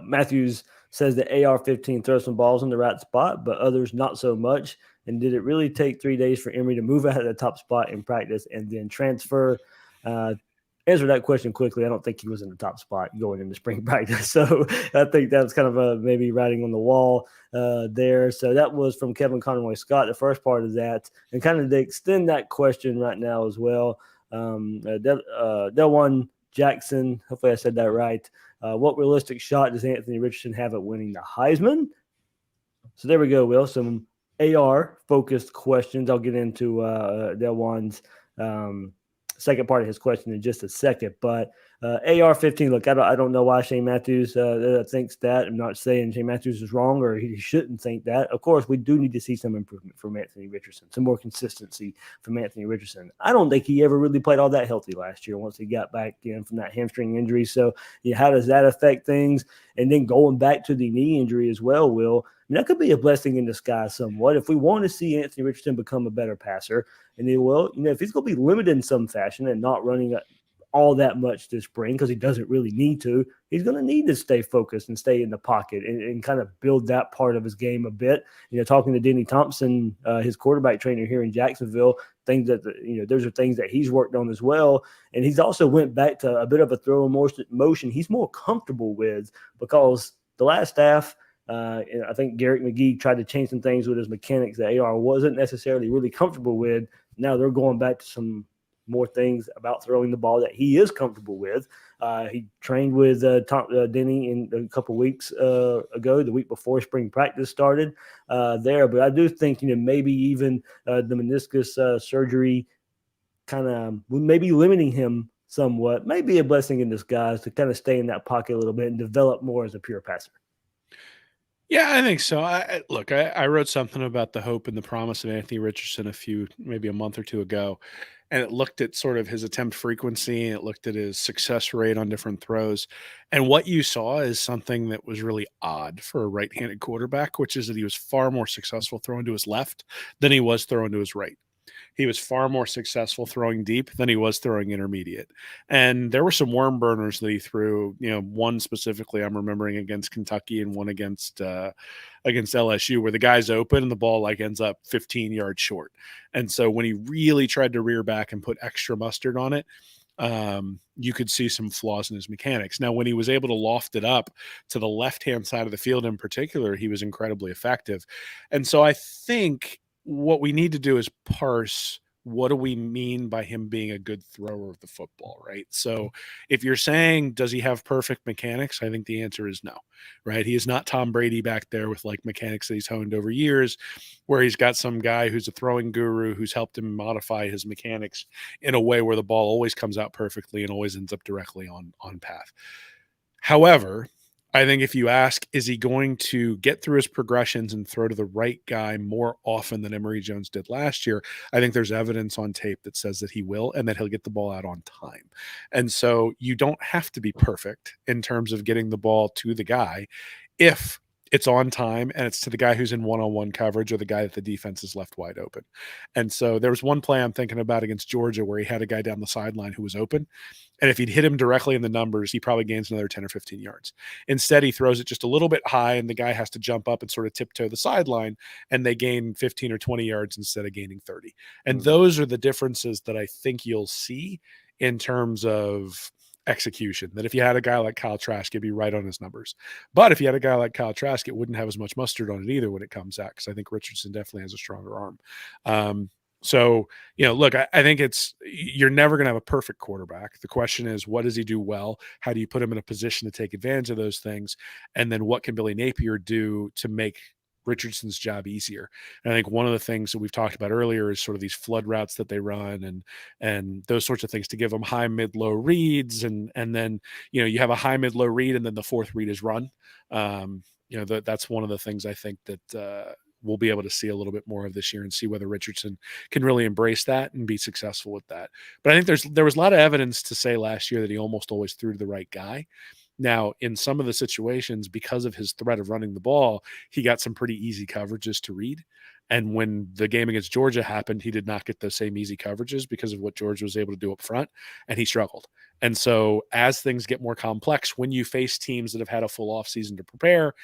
Matthews says that AR-15 throws some balls in the right spot, but others not so much. And did it really take 3 days for Emory to move out of the top spot in practice and then transfer? Answer that question quickly. I don't think he was in the top spot going into spring practice. So I think that's kind of maybe writing on the wall there. So that was from Kevin Conroy Scott, the first part of that. And kind of to extend that question right now as well, Delwan Jackson, hopefully I said that right. What realistic shot does Anthony Richardson have at winning the Heisman? So there we go, Will. Some AR-focused questions. I'll get into Delwan's second part of his question in just a second. But AR-15, look, I don't know why Shane Matthews thinks that. I'm not saying Shane Matthews is wrong or he shouldn't think that. Of course, we do need to see some improvement from Anthony Richardson, some more consistency from Anthony Richardson. I don't think he ever really played all that healthy last year once he got back in from that hamstring injury. So how does that affect things? And then going back to the knee injury as well, Will, that could be a blessing in disguise somewhat. If we want to see Anthony Richardson become a better passer, and he will, if he's going to be limited in some fashion and not running all that much this spring because he doesn't really need to, he's going to need to stay focused and stay in the pocket and kind of build that part of his game a bit. Talking to Denny Thompson, his quarterback trainer here in Jacksonville, things that, those are things that he's worked on as well. And he's also went back to a bit of a throw motion he's more comfortable with because the last staff, I think Garrett McGee tried to change some things with his mechanics that AR wasn't necessarily really comfortable with. Now they're going back to some more things about throwing the ball that he is comfortable with. He trained with Denny in a couple weeks ago, the week before spring practice started there. But I do think, maybe even the meniscus surgery kind of maybe limiting him somewhat, may be a blessing in disguise to kind of stay in that pocket a little bit and develop more as a pure passer. Yeah, I think so. I wrote something about the hope and the promise of Anthony Richardson maybe a month or two ago, and it looked at sort of his attempt frequency, and it looked at his success rate on different throws. And what you saw is something that was really odd for a right-handed quarterback, which is that he was far more successful throwing to his left than he was throwing to his right. He was far more successful throwing deep than he was throwing intermediate. And there were some worm burners that he threw, one specifically I'm remembering against Kentucky and one against LSU where the guy's open and the ball ends up 15 yards short. And so when he really tried to rear back and put extra mustard on it, you could see some flaws in his mechanics. Now, when he was able to loft it up to the left-hand side of the field in particular, he was incredibly effective. And so I think what we need to do is parse what do we mean by him being a good thrower of the football, right? So if you're saying, does he have perfect mechanics? I think the answer is no, right? He is not Tom Brady back there with mechanics that he's honed over years, where he's got some guy who's a throwing guru who's helped him modify his mechanics in a way where the ball always comes out perfectly and always ends up directly on path. However, I think if you ask, is he going to get through his progressions and throw to the right guy more often than Emory Jones did last year? I think there's evidence on tape that says that he will and that he'll get the ball out on time. And so you don't have to be perfect in terms of getting the ball to the guy if it's on time and it's to the guy who's in one-on-one coverage or the guy that the defense is left wide open. And so there was one play I'm thinking about against Georgia where he had a guy down the sideline who was open. And if he'd hit him directly in the numbers, he probably gains another 10 or 15 yards. Instead, he throws it just a little bit high and the guy has to jump up and sort of tiptoe the sideline and they gain 15 or 20 yards instead of gaining 30. And those are the differences that I think you'll see in terms of execution, that if you had a guy like Kyle Trask, it'd be right on his numbers. But if you had a guy like Kyle Trask, it wouldn't have as much mustard on it either when it comes out, because I think Richardson definitely has a stronger arm. So, look, I think you're never going to have a perfect quarterback. The question is, what does he do well? How do you put him in a position to take advantage of those things? And then what can Billy Napier do to make Richardson's job easier? And I think one of the things that we've talked about earlier is sort of these flood routes that they run and those sorts of things to give them high, mid, low reads. And then, you have a high, mid, low read, and then the fourth read is run. That's one of the things I think that we'll be able to see a little bit more of this year and see whether Richardson can really embrace that and be successful with that. But I think there was a lot of evidence to say last year that he almost always threw to the right guy. Now, in some of the situations, because of his threat of running the ball, he got some pretty easy coverages to read. And when the game against Georgia happened, he did not get those same easy coverages because of what Georgia was able to do up front, and he struggled. And so as things get more complex, when you face teams that have had a full offseason to prepare,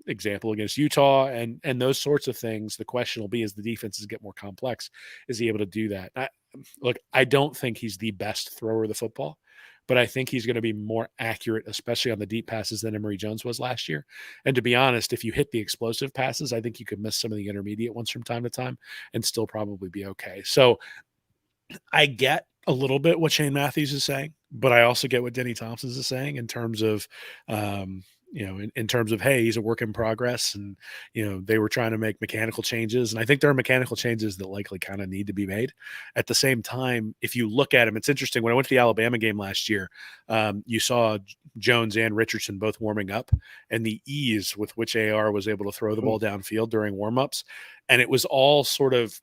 example against Utah and those sorts of things, the question will be as the defenses get more complex, is he able to do that? I don't think he's the best thrower of the football, but I think he's going to be more accurate, especially on the deep passes, than Emory Jones was last year. And to be honest, if you hit the explosive passes, I think you could miss some of the intermediate ones from time to time and still probably be okay. So I get a little bit what Shane Matthews is saying, but I also get what Denny Thompson is saying in terms of, in terms of, hey, he's a work in progress, and they were trying to make mechanical changes, and I think there are mechanical changes that likely kind of need to be made. At the same time, if you look at him, it's interesting. When I went to the Alabama game last year, you saw Jones and Richardson both warming up, and the ease with which AR was able to throw the ball downfield during warmups, and it was all sort of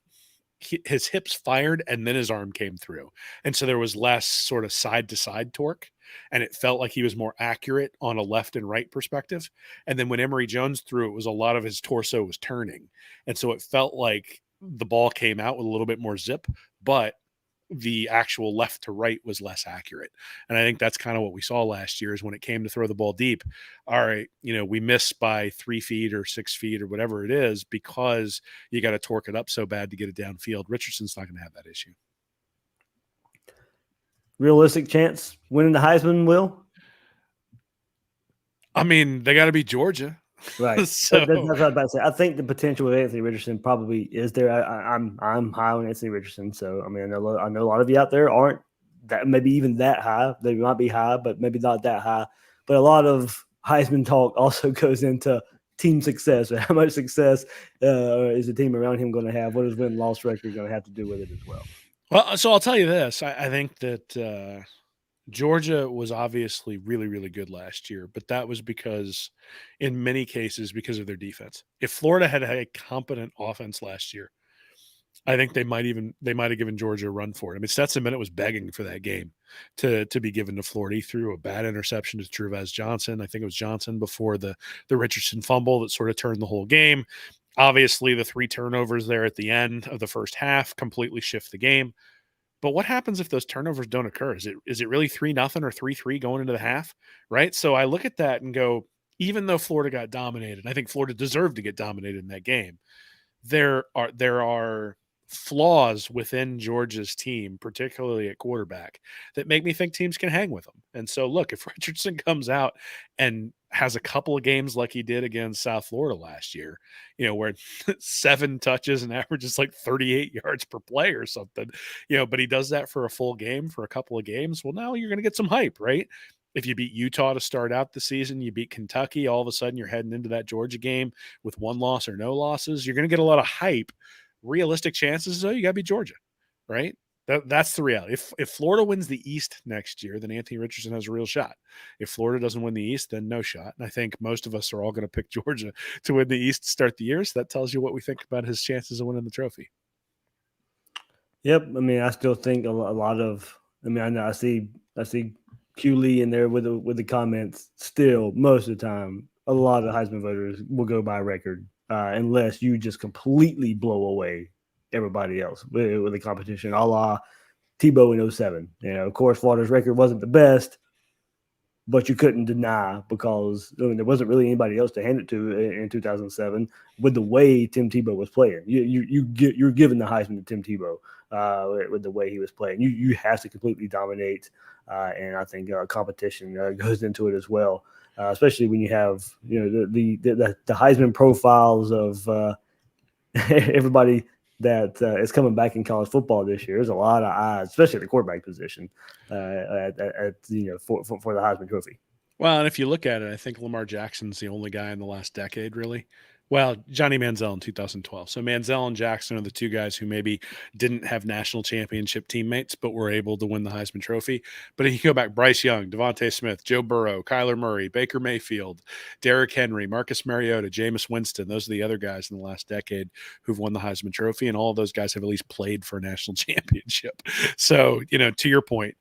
his hips fired and then his arm came through. And so there was less sort of side to side torque, and it felt like he was more accurate on a left and right perspective. And then when Emory Jones threw, it was a lot of his torso was turning. And so it felt like the ball came out with a little bit more zip, but the actual left to right was less accurate. And I think that's kind of what we saw last year, is when it came to throw the ball deep. All right, we miss by 3 feet or 6 feet or whatever it is, because you got to torque it up so bad to get it downfield. Richardson's not going to have that issue. Realistic chance winning the Heisman, Will? I mean, they got to beat Georgia. Right. So that's what I was about to say. I think the potential with Anthony Richardson probably is there. I'm high on Anthony Richardson. So I mean, I know a lot of you out there aren't that, maybe even that high. They might be high, but maybe not that high. But a lot of Heisman talk also goes into team success. How much success is the team around him going to have? What is win-loss record going to have to do with it as well? Well, so I'll tell you this. I think that Georgia was obviously really, really good last year, but that was because, in many cases, because of their defense. If Florida had a competent offense last year, I think they might have given Georgia a run for it. I mean, Stetson Bennett was begging for that game to be given to Florida. He threw a bad interception to Truvaz Johnson. I think it was Johnson before the Richardson fumble that sort of turned the whole game. Obviously, the 3 turnovers there at the end of the first half completely shift the game. But what happens if those turnovers don't occur? Is it really 3-0 or 3-3 going into the half, right? So I look at that and go, even though Florida got dominated, I think Florida deserved to get dominated in that game. There are flaws within Georgia's team, particularly at quarterback, that make me think teams can hang with them. And so, look, if Richardson comes out and has a couple of games like he did against South Florida last year, where 7 touches and averages like 38 yards per play or something, but he does that for a full game for a couple of games. Well, now you're going to get some hype, right? If you beat Utah to start out the season, you beat Kentucky, all of a sudden you're heading into that Georgia game with 1 loss or no losses. You're going to get a lot of hype. Realistic chances, though, you got to beat Georgia, right? That's the reality. If Florida wins the East next year, then Anthony Richardson has a real shot. If Florida doesn't win the East, then no shot. And I think most of us are all going to pick Georgia to win the East to start the year. So that tells you what we think about his chances of winning the trophy. Yep. I mean, I still think a lot of. I mean, I know I see Q Lee in there with the comments. Still, most of the time, a lot of Heisman voters will go by record unless you just completely blow away everybody else with the competition, a la Tebow in 07. Of course, Florida's record wasn't the best, but you couldn't deny because there wasn't really anybody else to hand it to in 2007 with the way Tim Tebow was playing. You're giving the Heisman to Tim Tebow with the way he was playing. You have to completely dominate, and I think competition goes into it as well, especially when you have the Heisman profiles of everybody that is coming back in college football this year. There's a lot of eyes, especially at the quarterback position, for the Heisman Trophy. Well, and if you look at it, I think Lamar Jackson's the only guy in the last decade really Well, Johnny Manziel in 2012. So Manziel and Jackson are the two guys who maybe didn't have national championship teammates, but were able to win the Heisman Trophy. But if you go back, Bryce Young, Devontae Smith, Joe Burrow, Kyler Murray, Baker Mayfield, Derrick Henry, Marcus Mariota, Jameis Winston, those are the other guys in the last decade who've won the Heisman Trophy, and all of those guys have at least played for a national championship. So, to your point,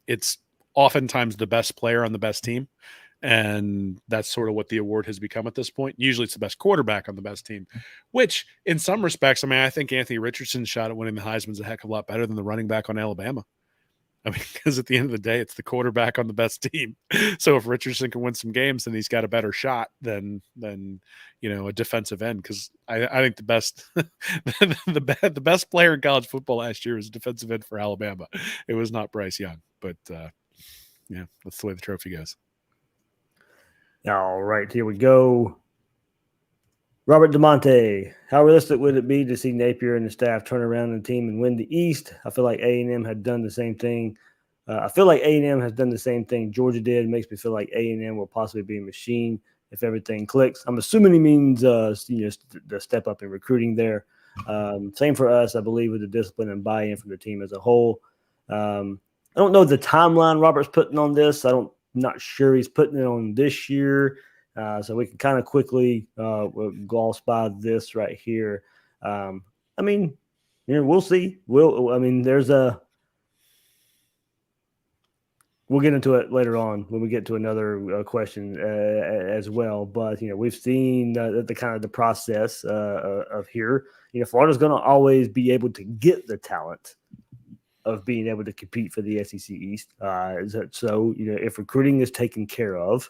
it's oftentimes the best player on the best team. And that's sort of what the award has become at this point. Usually it's the best quarterback on the best team, which in some respects, I think Anthony Richardson's shot at winning the Heisman's a heck of a lot better than the running back on Alabama. Because at the end of the day, it's the quarterback on the best team. So if Richardson can win some games, then he's got a better shot than a defensive end. Because I think the best the best player in college football last year was a defensive end for Alabama. It was not Bryce Young, but that's the way the trophy goes. All right, here we go. Robert DeMonte, how realistic would it be to see Napier and the staff turn around the team and win the East? I feel like A&M had done the same thing. I feel like A&M has done the same thing Georgia did. It makes me feel like A&M will possibly be a machine if everything clicks. I'm assuming he means the step up in recruiting there. Same for us, I believe, with the discipline and buy-in from the team as a whole. I don't know the timeline Robert's putting on this. Not sure he's putting it on this year. So we can kind of quickly gloss by this right here. We'll see. We'll get into it later on when we get to another question as well. But, we've seen the kind of the process of here. Florida's going to always be able to get the talent of being able to compete for the SEC East. So, if recruiting is taken care of,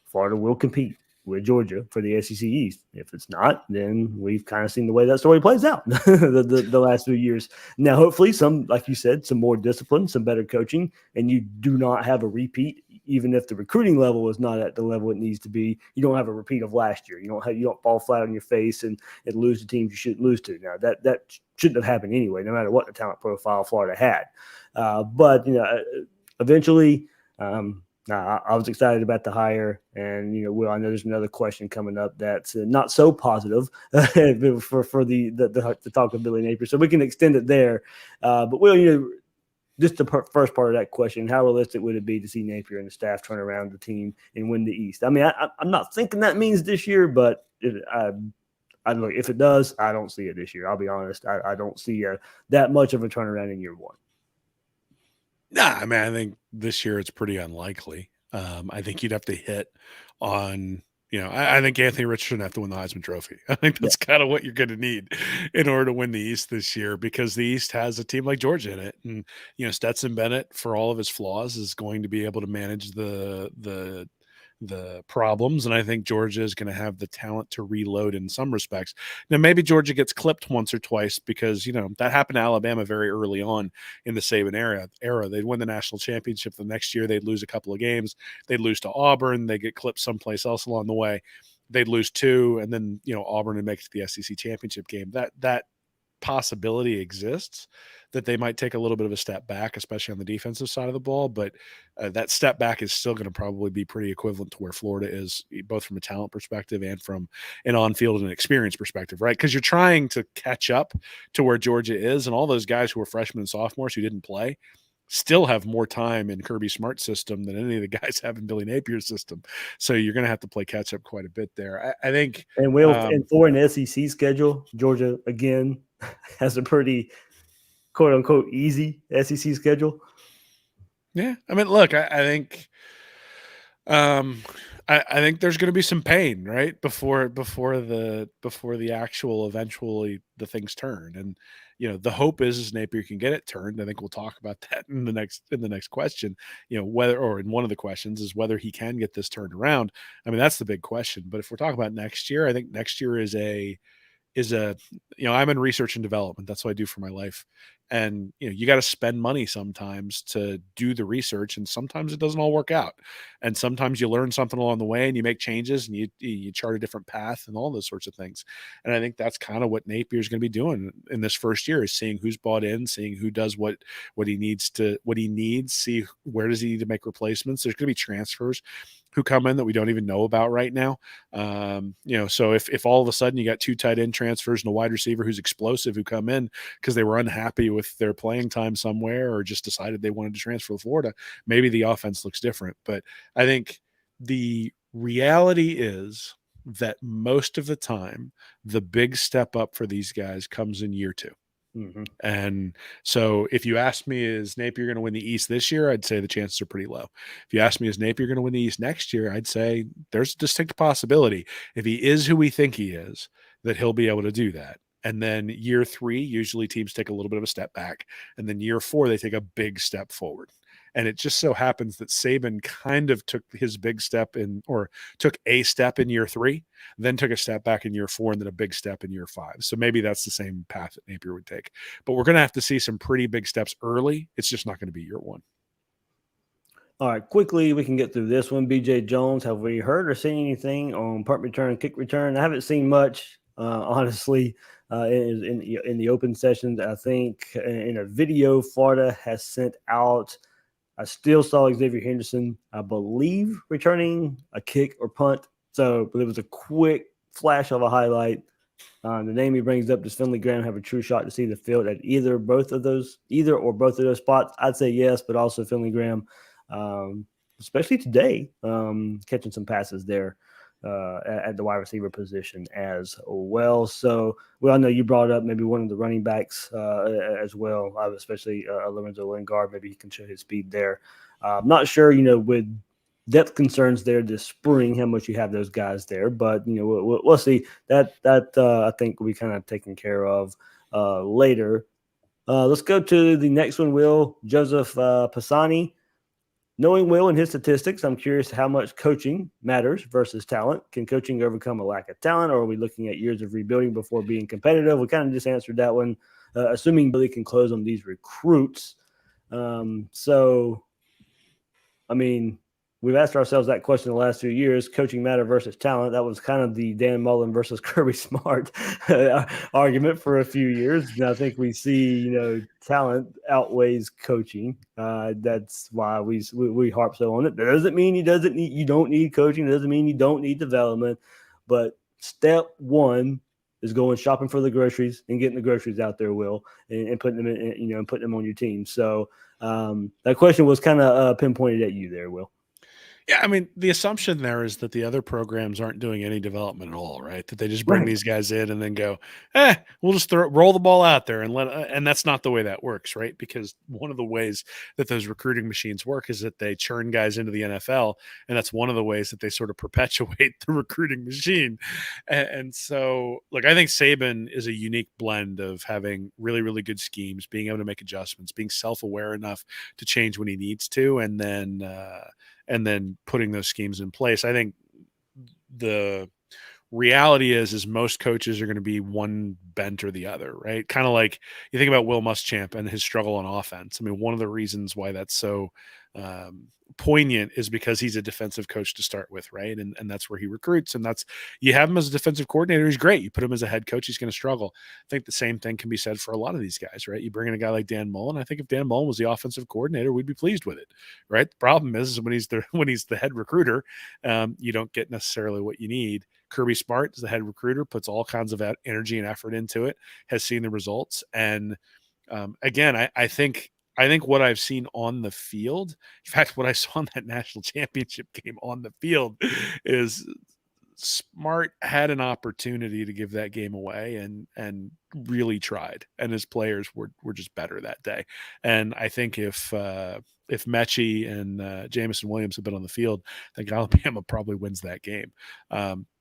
Florida will compete with Georgia for the SEC East. If it's not, then we've kind of seen the way that story plays out the last few years. Now, hopefully like you said, some more discipline, some better coaching, and you do not have a repeat. Even if the recruiting level is not at the level it needs to be, you don't have a repeat of last year. You don't fall flat on your face and lose to teams you shouldn't lose to. Now that shouldn't have happened anyway, no matter what the talent profile Florida had. But eventually, I was excited about the hire, and I know there's another question coming up that's not so positive for the talk of Billy Napier, so we can extend it there. But just the first part of that question: how realistic would it be to see Napier and the staff turn around the team and win the East? I'm not thinking that means this year, but look, if it does, I don't see it this year. I'll be honest; I don't see that much of a turnaround in year one. Nah, I think this year it's pretty unlikely. I think you'd have to hit on, I think Anthony Richardson have to win the Heisman Trophy. I think that's kind of what you're going to need in order to win the East this year, because the East has a team like Georgia in it. And, Stetson Bennett, for all of his flaws, is going to be able to manage the problems, and I think Georgia is going to have the talent to reload in some respects. Now, maybe Georgia gets clipped once or twice because that happened to Alabama very early on in the Saban era. They'd win the national championship the next year, they'd lose a couple of games, they'd lose to Auburn, they get clipped someplace else along the way, they'd lose two, and then Auburn would make it to the SEC championship game. That possibility exists that they might take a little bit of a step back, especially on the defensive side of the ball. But that step back is still going to probably be pretty equivalent to where Florida is, both from a talent perspective and from an on-field and experience perspective, right? Because you're trying to catch up to where Georgia is, and all those guys who are freshmen and sophomores who didn't play still have more time in Kirby Smart's system than any of the guys have in Billy Napier's system. So you're going to have to play catch up quite a bit there. I think. And for an SEC schedule, Georgia again has a pretty quote unquote easy SEC schedule. Yeah. Look, I think I think there's going to be some pain, right? Before the actual eventually the things turn. And, the hope is Napier can get it turned. I think we'll talk about that in the next question, whether, or in one of the questions, is whether he can get this turned around. That's the big question. But if we're talking about next year, I think next year is I'm in research and development. That's what I do for my life. And, you got to spend money sometimes to do the research, and sometimes it doesn't all work out. And sometimes you learn something along the way and you make changes and you chart a different path and all those sorts of things. And I think that's kind of what Napier is going to be doing in this first year, is seeing who's bought in, seeing who does what he needs, see where does he need to make replacements. There's going to be transfers who come in that we don't even know about right now. So if all of a sudden you got 2 tight end transfers and a wide receiver who's explosive who come in because they were unhappy with their playing time somewhere or just decided they wanted to transfer to Florida, maybe the offense looks different. But I think the reality is that most of the time, the big step up for these guys comes in year 2. Mm-hmm. And so if you ask me, is Napier going to win the East this year? I'd say the chances are pretty low. If you ask me, is Napier going to win the East next year? I'd say there's a distinct possibility, if he is who we think he is, that he'll be able to do that. And then year 3, usually teams take a little bit of a step back. And then year 4, they take a big step forward. And it just so happens that Saban kind of took his big step took a step in year 3, then took a step back in year 4, and then a big step in year 5. So maybe that's the same path that Napier would take. But we're going to have to see some pretty big steps early. It's just not going to be year 1. All right, quickly, we can get through this one. BJ Jones, have we heard or seen anything on punt return, kick return? I haven't seen much, honestly, in the open sessions. I think in a video Florida has sent out, I still saw Xavier Henderson, I believe, returning a kick or punt. But it was a quick flash of a highlight. The name he brings up, does Finley Graham have a true shot to see the field at either or both of those spots? I'd say yes, but also Finley Graham, especially today, catching some passes there at the wide receiver position as well. So we all know you brought up maybe one of the running backs as well, especially Lorenzo Lingard. Maybe he can show his speed there. I'm not sure, with depth concerns there this spring, how much you have those guys there, but we'll see. That I think will be kind of taken care of later. Let's go to the next one, Will. Joseph Pisani. Knowing Will and his statistics, I'm curious how much coaching matters versus talent. Can coaching overcome a lack of talent, or are we looking at years of rebuilding before being competitive? We kind of just answered that one, assuming Billy can close on these recruits. We've asked ourselves that question the last few years, coaching matter versus talent. That was kind of the Dan Mullen versus Kirby Smart argument for a few years. And I think we see, talent outweighs coaching. That's why we harp so on it. That doesn't mean you don't need coaching. It doesn't mean you don't need development. But step 1 is going shopping for the groceries and getting the groceries out there, Will, and putting them in, and putting them on your team. So that question was kind of pinpointed at you there, Will. Yeah, the assumption there is that the other programs aren't doing any development at all, right? That they just bring these guys in and then go, we'll just roll the ball out there and that's not the way that works, right? Because one of the ways that those recruiting machines work is that they churn guys into the NFL, and that's one of the ways that they sort of perpetuate the recruiting machine. And so, look, I think Saban is a unique blend of having really, really good schemes, being able to make adjustments, being self-aware enough to change when he needs to, and then putting those schemes in place. I think the reality is most coaches are going to be one bent or the other, right? Kind of like you think about Will Muschamp and his struggle on offense. One of the reasons why that's so poignant is because he's a defensive coach to start with, right? And that's where he recruits, and you have him as a defensive coordinator, he's great. You put him as a head coach, he's going to struggle. I think the same thing can be said for a lot of these guys, right? You bring in a guy like Dan Mullen. I think if Dan Mullen was the offensive coordinator, we'd be pleased with it, right? The problem is when he's the head recruiter, you don't get necessarily what you need. Kirby Smart is the head recruiter, puts all kinds of energy and effort into it, has seen the results. And again, I think what I've seen on the field, in fact, what I saw in that national championship game on the field, is Smart had an opportunity to give that game away and really tried, and his players were just better that day. And I think if Mechie and Jamison Williams had been on the field, I think Alabama probably wins that game.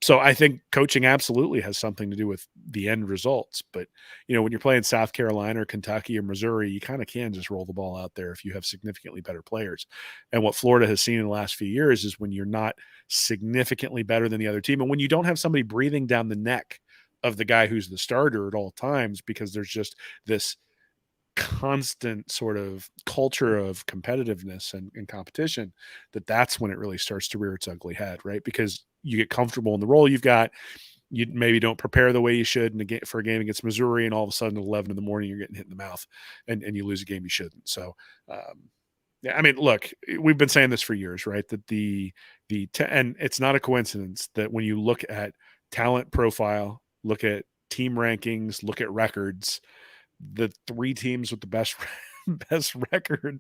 So I think coaching absolutely has something to do with the end results. But, when you're playing South Carolina or Kentucky or Missouri, you kind of can just roll the ball out there if you have significantly better players. And what Florida has seen in the last few years is when you're not significantly better than the other team, and when you don't have somebody breathing down the neck of the guy who's the starter at all times, because there's just this constant sort of culture of competitiveness and competition, that's when it really starts to rear its ugly head, right? Because you get comfortable in the role you've got. You maybe don't prepare the way you should for a game against Missouri, and all of a sudden at 11 in the morning, you're getting hit in the mouth and you lose a game you shouldn't. So, yeah, I mean, look, we've been saying this for years, right? That and it's not a coincidence that when you look at talent profile, look at team rankings, look at records, the three teams with the best record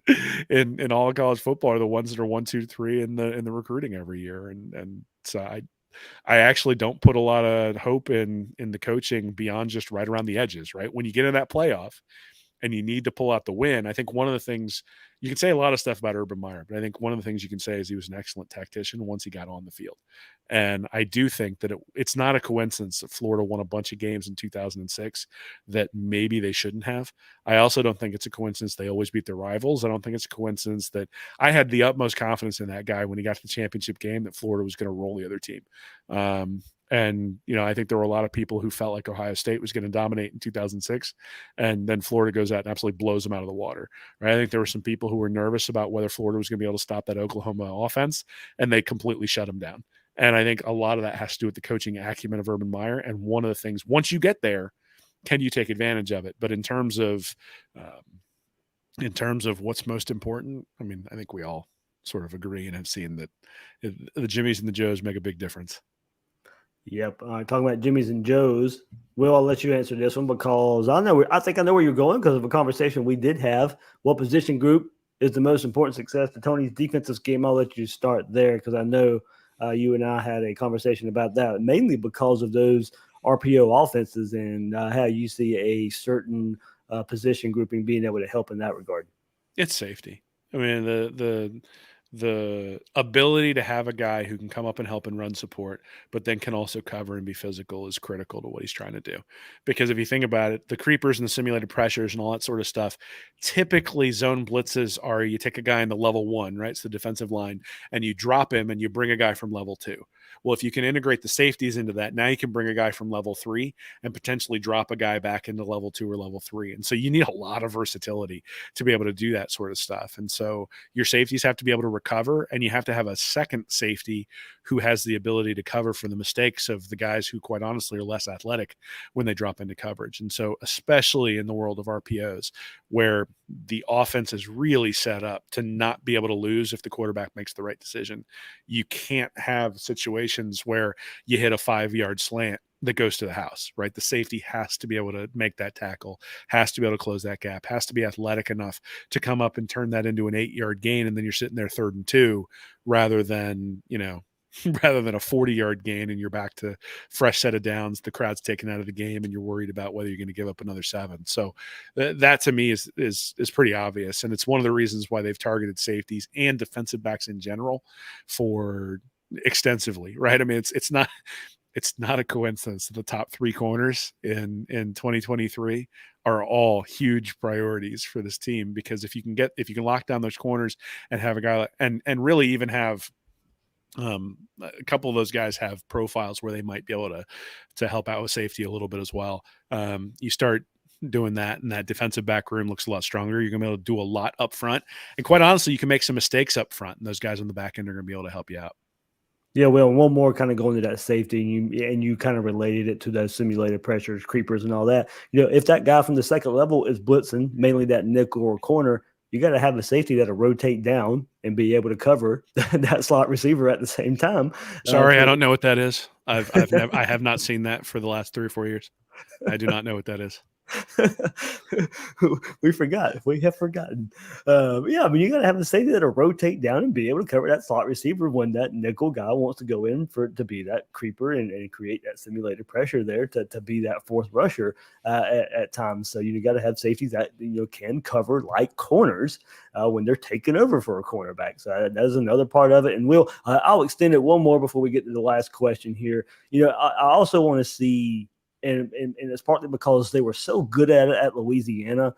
in all of college football are the ones that are 1, 2, 3 in the recruiting every year. And so I actually don't put a lot of hope in the coaching beyond just right around the edges, right? When you get in that playoff and you need to pull out the win, I think one of the things you can say a lot of stuff about Urban Meyer, but I think one of the things you can say is he was an excellent tactician once he got on the field. And I do think that it's not a coincidence that Florida won a bunch of games in 2006 that maybe they shouldn't have. I also don't think it's a coincidence they always beat their rivals. I don't think it's a coincidence that I had the utmost confidence in that guy when he got to the championship game that Florida was going to roll the other team. And, I think there were a lot of people who felt like Ohio State was going to dominate in 2006. And then Florida goes out and absolutely blows them out of the water. Right? I think there were some people who were nervous about whether Florida was going to be able to stop that Oklahoma offense, and they completely shut them down. And I think a lot of that has to do with the coaching acumen of Urban Meyer. And one of the things, once you get there, can you take advantage of it? But in terms of what's most important, I mean, I think we all sort of agree and have seen that the Jimmies and the Joes make a big difference. Yep. Talking about Jimmy's and Joe's, Will, I'll let you answer this one because I think I know where you're going because of a conversation we did have. What position group is the most important success to Tony's defensive scheme? I'll let you start there because I know you and I had a conversation about that, mainly because of those RPO offenses and how you see a certain position grouping being able to help in that regard. It's safety. I mean, the ability to have a guy who can come up and help and run support, but then can also cover and be physical is critical to what he's trying to do. Because if you think about it, the creepers and the simulated pressures and all that sort of stuff, typically zone blitzes are you take a guy in the level 1, right? It's the defensive line, and you drop him and you bring a guy from level 2. Well, if you can integrate the safeties into that, now you can bring a guy from level 3 and potentially drop a guy back into level 2 or level 3. And so you need a lot of versatility to be able to do that sort of stuff. And so your safeties have to be able to recover, and you have to have a second safety who has the ability to cover for the mistakes of the guys who, quite honestly, are less athletic when they drop into coverage. And so especially in the world of RPOs, where the offense is really set up to not be able to lose if the quarterback makes the right decision, you can't have situations where you hit a 5-yard slant that goes to the house, right? The safety has to be able to make that tackle, has to be able to close that gap, has to be athletic enough to come up and turn that into an 8-yard gain. And then you're sitting there 3rd and 2 rather than a 40-yard gain and you're back to fresh set of downs, the crowd's taken out of the game and you're worried about whether you're going to give up another 7. So that to me is pretty obvious. And it's one of the reasons why they've targeted safeties and defensive backs in general for extensively, right? I mean, it's not a coincidence that the top 3 corners in 2023 are all huge priorities for this team, because if you can lock down those corners and have a guy and really even have a couple of those guys have profiles where they might be able to help out with safety a little bit as well. You start doing that, and that defensive back room looks a lot stronger. You're going to be able to do a lot up front. And quite honestly, you can make some mistakes up front, and those guys on the back end are going to be able to help you out. Yeah, well, one more kind of going to that safety, and you kind of related it to those simulated pressures, creepers, and all that. If that guy from the second level is blitzing, mainly that nickel or corner, you got to have a safety that'll rotate down and be able to cover that slot receiver at the same time. Sorry, I don't know what that is. I have not seen that for the last 3 or 4 years. I do not know what that is. We forgot. We have forgotten. Yeah, I mean, you got to have a safety that'll rotate down and be able to cover that slot receiver when that nickel guy wants to go in to be that creeper and create that simulated pressure there to be that 4th rusher at times. So you got to have safeties that can cover like corners when they're taking over for a cornerback. So that is another part of it. And I'll extend it one more before we get to the last question here. I also want to see. And it's partly because they were so good at it at Louisiana,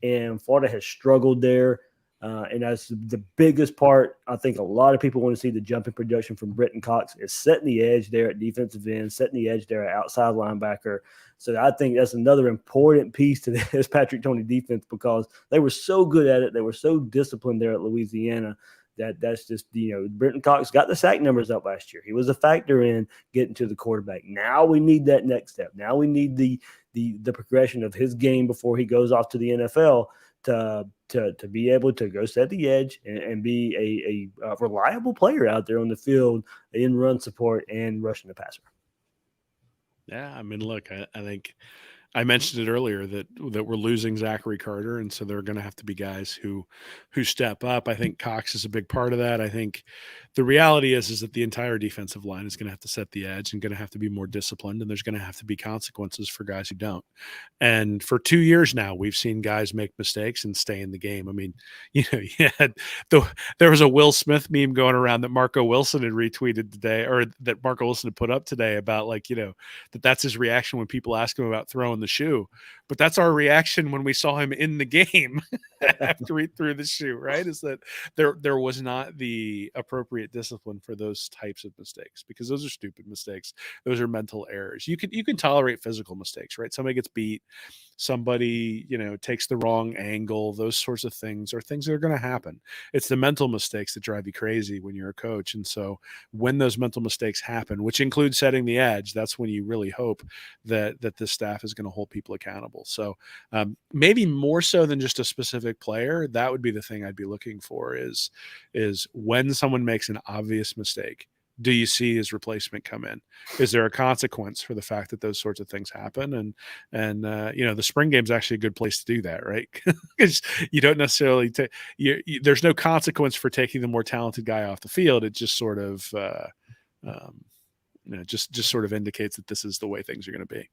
and Florida has struggled there. And that's the biggest part. I think a lot of people want to see the jumping production from Brenton Cox is setting the edge there at defensive end, setting the edge there at outside linebacker. So I think that's another important piece to this Patrick Toney defense because they were so good at it. They were so disciplined there at Louisiana that's just, Brenton Cox got the sack numbers up last year. He was a factor in getting to the quarterback. Now we need that next step. Now we need the progression of his game before he goes off to the NFL to be able to go set the edge and be a reliable player out there on the field in run support and rushing the passer. Yeah, I mean, look, I think I mentioned it earlier that we're losing Zachary Carter, and so there are going to have to be guys who step up. I think Cox is a big part of that. I think the reality is that the entire defensive line is going to have to set the edge and going to have to be more disciplined, and there's going to have to be consequences for guys who don't. And for 2 years now, we've seen guys make mistakes and stay in the game. I mean, there was a Will Smith meme going around that Marco Wilson had retweeted today, or that Marco Wilson had put up today about that's his reaction when people ask him about throwing the shoe. But that's our reaction when we saw him in the game after he threw the shoe, right? Is that there was not the appropriate discipline for those types of mistakes, because those are stupid mistakes. Those are mental errors. You can tolerate physical mistakes, right? Somebody gets beat, somebody, takes the wrong angle, those sorts of things are things that are going to happen. It's the mental mistakes that drive you crazy when you're a coach. And so when those mental mistakes happen, which include setting the edge, that's when you really hope that this staff is going to hold people accountable. So maybe more so than just a specific player, that would be the thing I'd be looking for is when someone makes an obvious mistake, do you see his replacement come in? Is there a consequence for the fact that those sorts of things happen? And the spring game is actually a good place to do that, right? Because you don't necessarily there's no consequence for taking the more talented guy off the field. It just sort of just sort of indicates that this is the way things are going to be.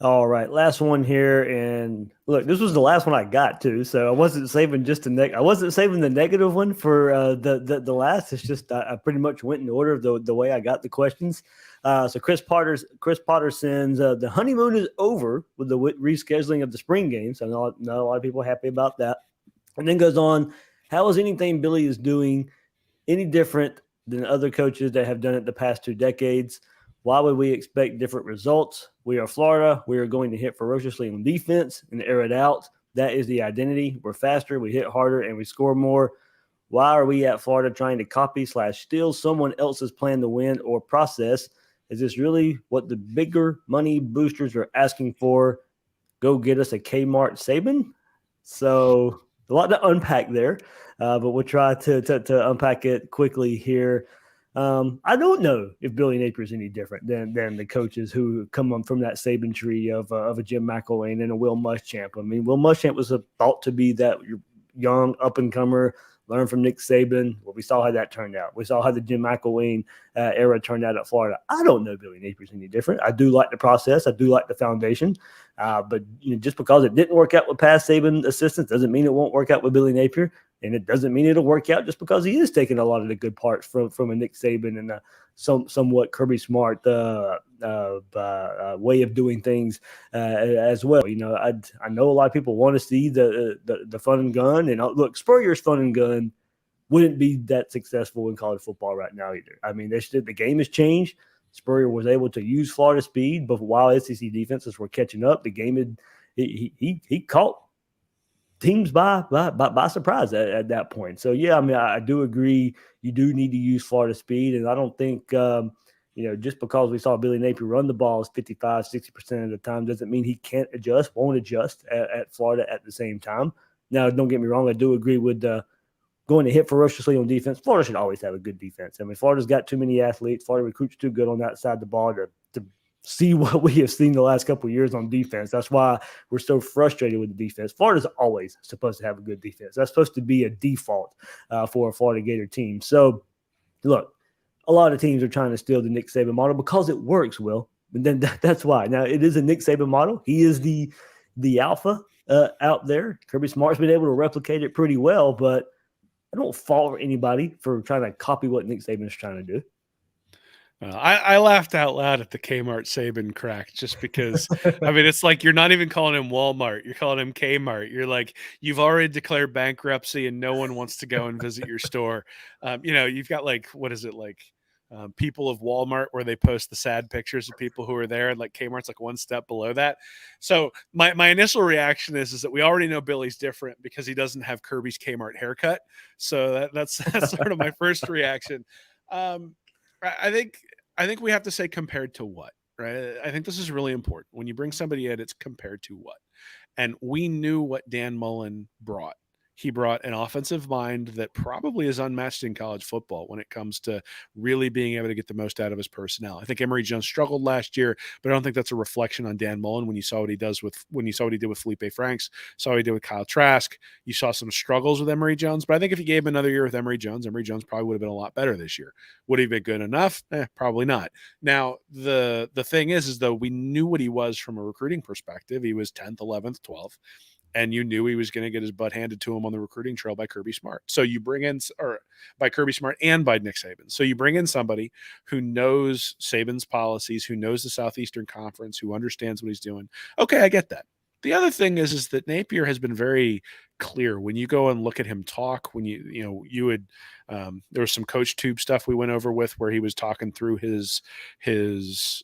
All right, last one here, and look, this was the last one I got to, so I wasn't saving I wasn't saving the negative one for the last. It's just I pretty much went in order of the way I got the questions. So Chris Potter sends the honeymoon is over with the rescheduling of the spring games. I know not a lot of people are happy about that, and then goes on. How is anything Billy is doing any different than other coaches that have done it the past 2 decades? Why would we expect different results? We are Florida. We are going to hit ferociously on defense and air it out. That is the identity. We're faster, we hit harder, and we score more. Why are we at Florida trying to copy/steal someone else's plan to win or process? Is this really what the bigger money boosters are asking for? Go get us a Kmart Saban? So a lot to unpack there, but we'll try to unpack it quickly here. I don't know if Billy Napier is any different than the coaches who come up from that Saban tree of a Jim McElwain and a Will Muschamp. I mean, Will Muschamp was thought to be that young up-and-comer, learn from Nick Saban. Well, we saw how that turned out. We saw how the Jim McElwain era turned out at Florida. I don't know Billy Napier is any different. I do like the process. I do like the foundation. But just because it didn't work out with past Saban assistants doesn't mean it won't work out with Billy Napier. And it doesn't mean it'll work out just because he is taking a lot of the good parts from a Nick Saban and somewhat Kirby Smart way of doing things as well. I know a lot of people want to see the fun and gun. And look, Spurrier's fun and gun wouldn't be that successful in college football right now either. I mean, the game has changed. Spurrier was able to use Florida speed, but while SEC defenses were catching up, the game he caught teams by surprise at that point. So, yeah, I mean, I do agree you do need to use Florida speed, and I don't think, just because we saw Billy Napier run the balls 55, 60% of the time doesn't mean he won't adjust at Florida at the same time. Now, don't get me wrong, I do agree with going to hit ferociously on defense. Florida should always have a good defense. I mean, Florida's got too many athletes. Florida recruits too good on that side of the ball to see what we have seen the last couple of years on defense. That's why we're so frustrated with the defense. Florida's always supposed to have a good defense. That's supposed to be a default for a Florida Gator team. So, look, a lot of teams are trying to steal the Nick Saban model because it works, Will. And then that's why. Now, it is a Nick Saban model. He is the alpha out there. Kirby Smart's been able to replicate it pretty well, but I don't fault anybody for trying to copy what Nick Saban is trying to do. I laughed out loud at the Kmart Saban crack just because, I mean, it's like you're not even calling him Walmart. You're calling him Kmart. You're like, you've already declared bankruptcy and no one wants to go and visit your store. You've got like, what is it like? People of Walmart where they post the sad pictures of people who are there, and like Kmart's like one step below that. So my initial reaction is that we already know Billy's different because he doesn't have Kirby's Kmart haircut. So that's sort of my first reaction. I think we have to say compared to what, right? I think this is really important. When you bring somebody in, it's compared to what. And we knew what Dan Mullen brought. He brought an offensive mind that probably is unmatched in college football when it comes to really being able to get the most out of his personnel. I think Emory Jones struggled last year, but I don't think that's a reflection on Dan Mullen when you saw what he did with Felipe Franks, saw what he did with Kyle Trask. You saw some struggles with Emory Jones, but I think if you gave him another year with Emory Jones probably would have been a lot better this year. Would he have been good enough? Probably not. Now, the thing is though, we knew what he was from a recruiting perspective. He was 10th, 11th, 12th. And you knew he was going to get his butt handed to him on the recruiting trail by Kirby Smart. So you bring in, or by Kirby Smart and by Nick Saban. So you bring in somebody who knows Saban's policies, who knows the Southeastern Conference, who understands what he's doing. Okay, I get that. The other thing is that Napier has been very clear when you go and look at him talk. When you would there was some Coach Tube stuff we went over with where he was talking through his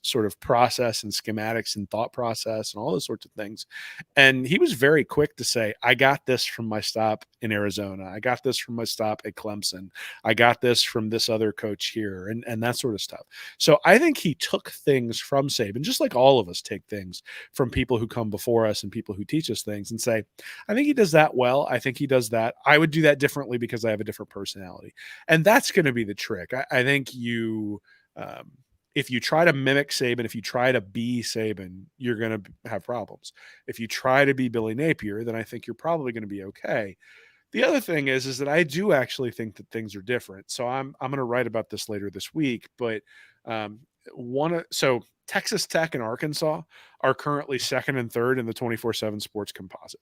sort of process and schematics and thought process and all those sorts of things. And he was very quick to say, I got this from my stop in Arizona. I got this from my stop at Clemson. I got this from this other coach here and that sort of stuff. So I think he took things from Saban, just like all of us take things from people who come before us and people who teach us things and say, I think he does that well. I think he does that. I would do that differently because I have a different personality. And that's going to be the trick. I think if you try to mimic Saban, if you try to be Saban, you're going to have problems. If you try to be Billy Napier, then I think you're probably going to be okay. The other thing is that I do actually think that things are different. So I'm going to write about this later this week, but so Texas Tech and Arkansas are currently second and third in the 24/7 sports composite.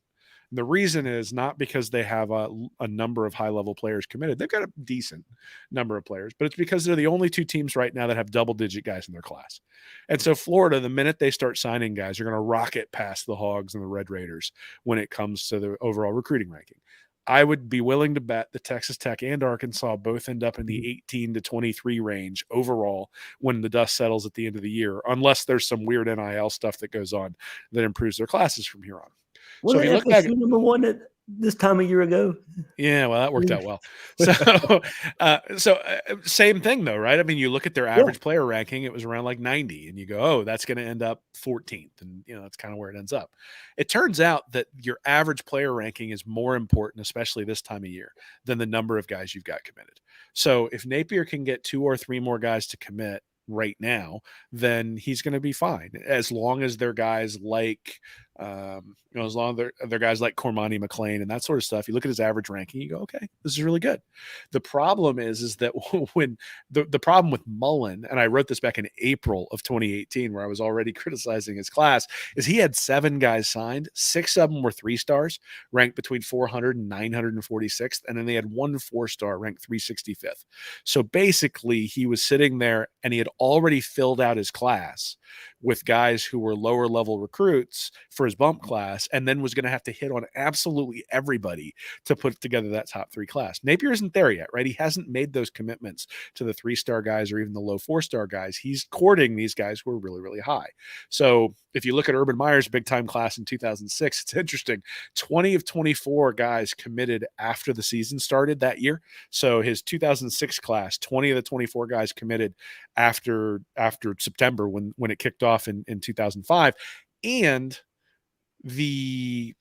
And the reason is not because they have a number of high-level players committed. They've got a decent number of players, but it's because they're the only two teams right now that have double-digit guys in their class. And so Florida, the minute they start signing guys, are going to rocket past the Hogs and the Red Raiders when it comes to the overall recruiting ranking. I would be willing to bet that Texas Tech and Arkansas both end up in the 18 to 23 range overall when the dust settles at the end of the year, unless there's some weird NIL stuff that goes on that improves their classes from here on. So if you look back, number one at this time a year ago. Yeah, well, that worked out well. So same thing though, right? I mean, you look at their average player ranking; it was around like 90, and you go, "Oh, that's going to end up 14th," and that's kind of where it ends up. It turns out that your average player ranking is more important, especially this time of year, than the number of guys you've got committed. So if Napier can get 2 or 3 more guys to commit right now, then he's going to be fine as long as they're guys like as long as they're guys like Cormani McLean and that sort of stuff. You look at his average ranking, you go, okay, this is really good. The problem is that when the problem with Mullen, and I wrote this back in April of 2018 where I was already criticizing his class, is he had 7 guys signed. 6 of them were 3-stars ranked between 400 and 946th, and then they had 1 4-star ranked 365th. So basically he was sitting there and he had already filled out his class with guys who were lower level recruits for his bump class, and then was going to have to hit on absolutely everybody to put together that top 3 class. Napier isn't there yet, right? He hasn't made those commitments to the 3-star guys or even the low 4-star guys. He's courting these guys who are really, really high. So if you look at Urban Meyer's big time class in 2006, it's interesting. 20 of 24 guys committed after the season started that year. So his 2006 class, 20 of the 24 guys committed after September when it kicked off in 2005. And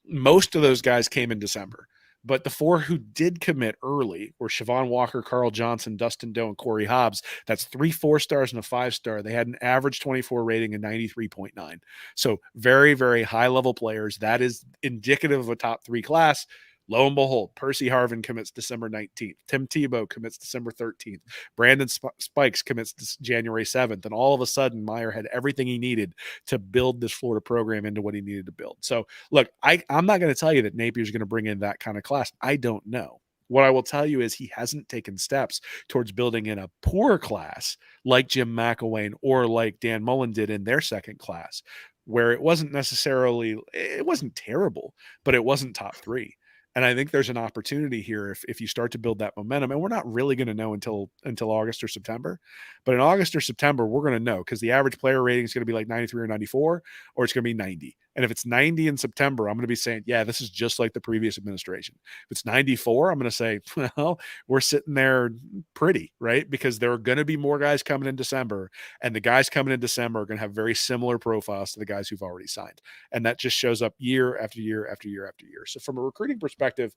most of those guys came in December, but the 4 who did commit early were Siobhan Walker, Carl Johnson, Dustin Doe, and Corey Hobbs. That's 3 4-stars and a 5-star. They had an average 24 rating of 93.9. So very, very high level players. That is indicative of a top 3 class. Lo and behold, Percy Harvin commits December 19th. Tim Tebow commits December 13th. Brandon Spikes commits January 7th. And all of a sudden, Meyer had everything he needed to build this Florida program into what he needed to build. So, look, I'm not going to tell you that Napier's going to bring in that kind of class. I don't know. What I will tell you is he hasn't taken steps towards building in a poor class like Jim McElwain or like Dan Mullen did in their second class, where it wasn't terrible, but it wasn't top 3. And I think there's an opportunity here if you start to build that momentum, and we're not really going to know until August or September, but in August or September, we're going to know, because the average player rating is going to be like 93 or 94, or it's going to be 90. And if it's 90 in September, I'm going to be saying, yeah, this is just like the previous administration. If it's 94, I'm going to say, well, we're sitting there pretty, right? Because there are going to be more guys coming in December, and the guys coming in December are going to have very similar profiles to the guys who've already signed. And that just shows up year after year after year after year. So from a recruiting perspective,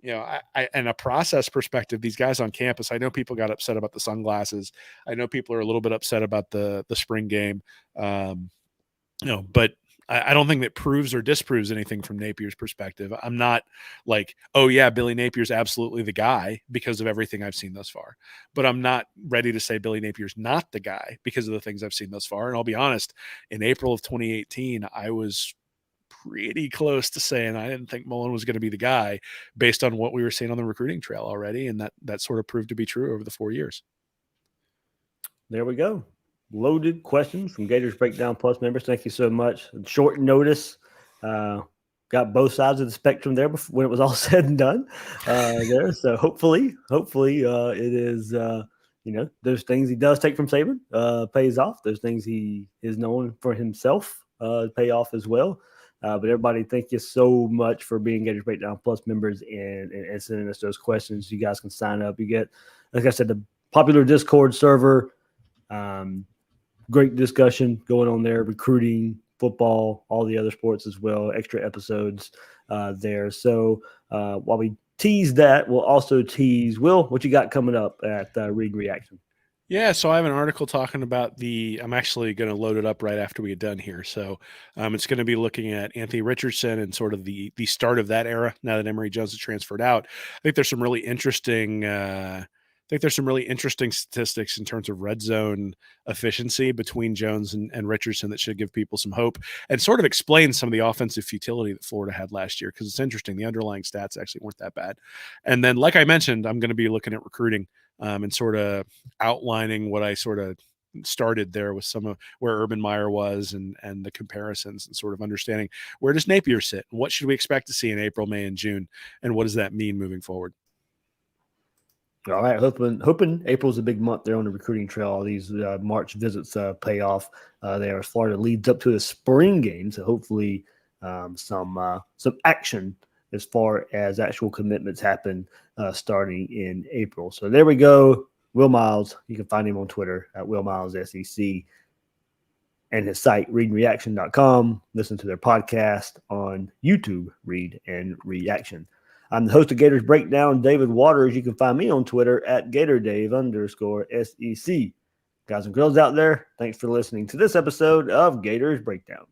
and a process perspective, these guys on campus, I know people got upset about the sunglasses. I know people are a little bit upset about the spring game, but I don't think that proves or disproves anything from Napier's perspective. I'm not like, oh yeah, Billy Napier's absolutely the guy because of everything I've seen thus far. But I'm not ready to say Billy Napier's not the guy because of the things I've seen thus far. And I'll be honest, in April of 2018, I was pretty close to saying I didn't think Mullen was going to be the guy based on what we were seeing on the recruiting trail already. And that sort of proved to be true over the 4 years. There we go. Loaded questions from Gators Breakdown Plus members. Thank you so much. Short notice. Got both sides of the spectrum there when it was all said and done there. So hopefully it is, those things he does take from Saban pays off. Those things he is known for himself pay off as well. But everybody, thank you so much for being Gators Breakdown Plus members and sending us those questions. You guys can sign up. You get, like I said, the popular Discord server. Great discussion going on there, recruiting, football, all the other sports as well, extra episodes there. So while we tease that, we'll also tease, Will, what you got coming up at Read Reaction? Yeah, so I have an article talking about I'm actually going to load it up right after we get done here. So it's going to be looking at Anthony Richardson and sort of the start of that era now that Emory Jones has transferred out. I think there's some really interesting statistics in terms of red zone efficiency between Jones and Richardson that should give people some hope and sort of explain some of the offensive futility that Florida had last year, because it's interesting. The underlying stats actually weren't that bad. And then, like I mentioned, I'm going to be looking at recruiting and sort of outlining what I sort of started there with some of where Urban Meyer was and the comparisons, and sort of understanding where does Napier sit and what should we expect to see in April, May, and June, and what does that mean moving forward. All right, hoping April's a big month there on the recruiting trail. All these March visits pay off there as Florida leads up to the spring game. So hopefully some action as far as actual commitments happen starting in April. So there we go. Will Miles, you can find him on Twitter at Will Miles SEC, and his site, readandreaction.com. Listen to their podcast on YouTube, Read and Reaction. I'm the host of Gators Breakdown, David Waters. You can find me on Twitter at GatorDave_SEC. Guys and girls out there, thanks for listening to this episode of Gators Breakdown.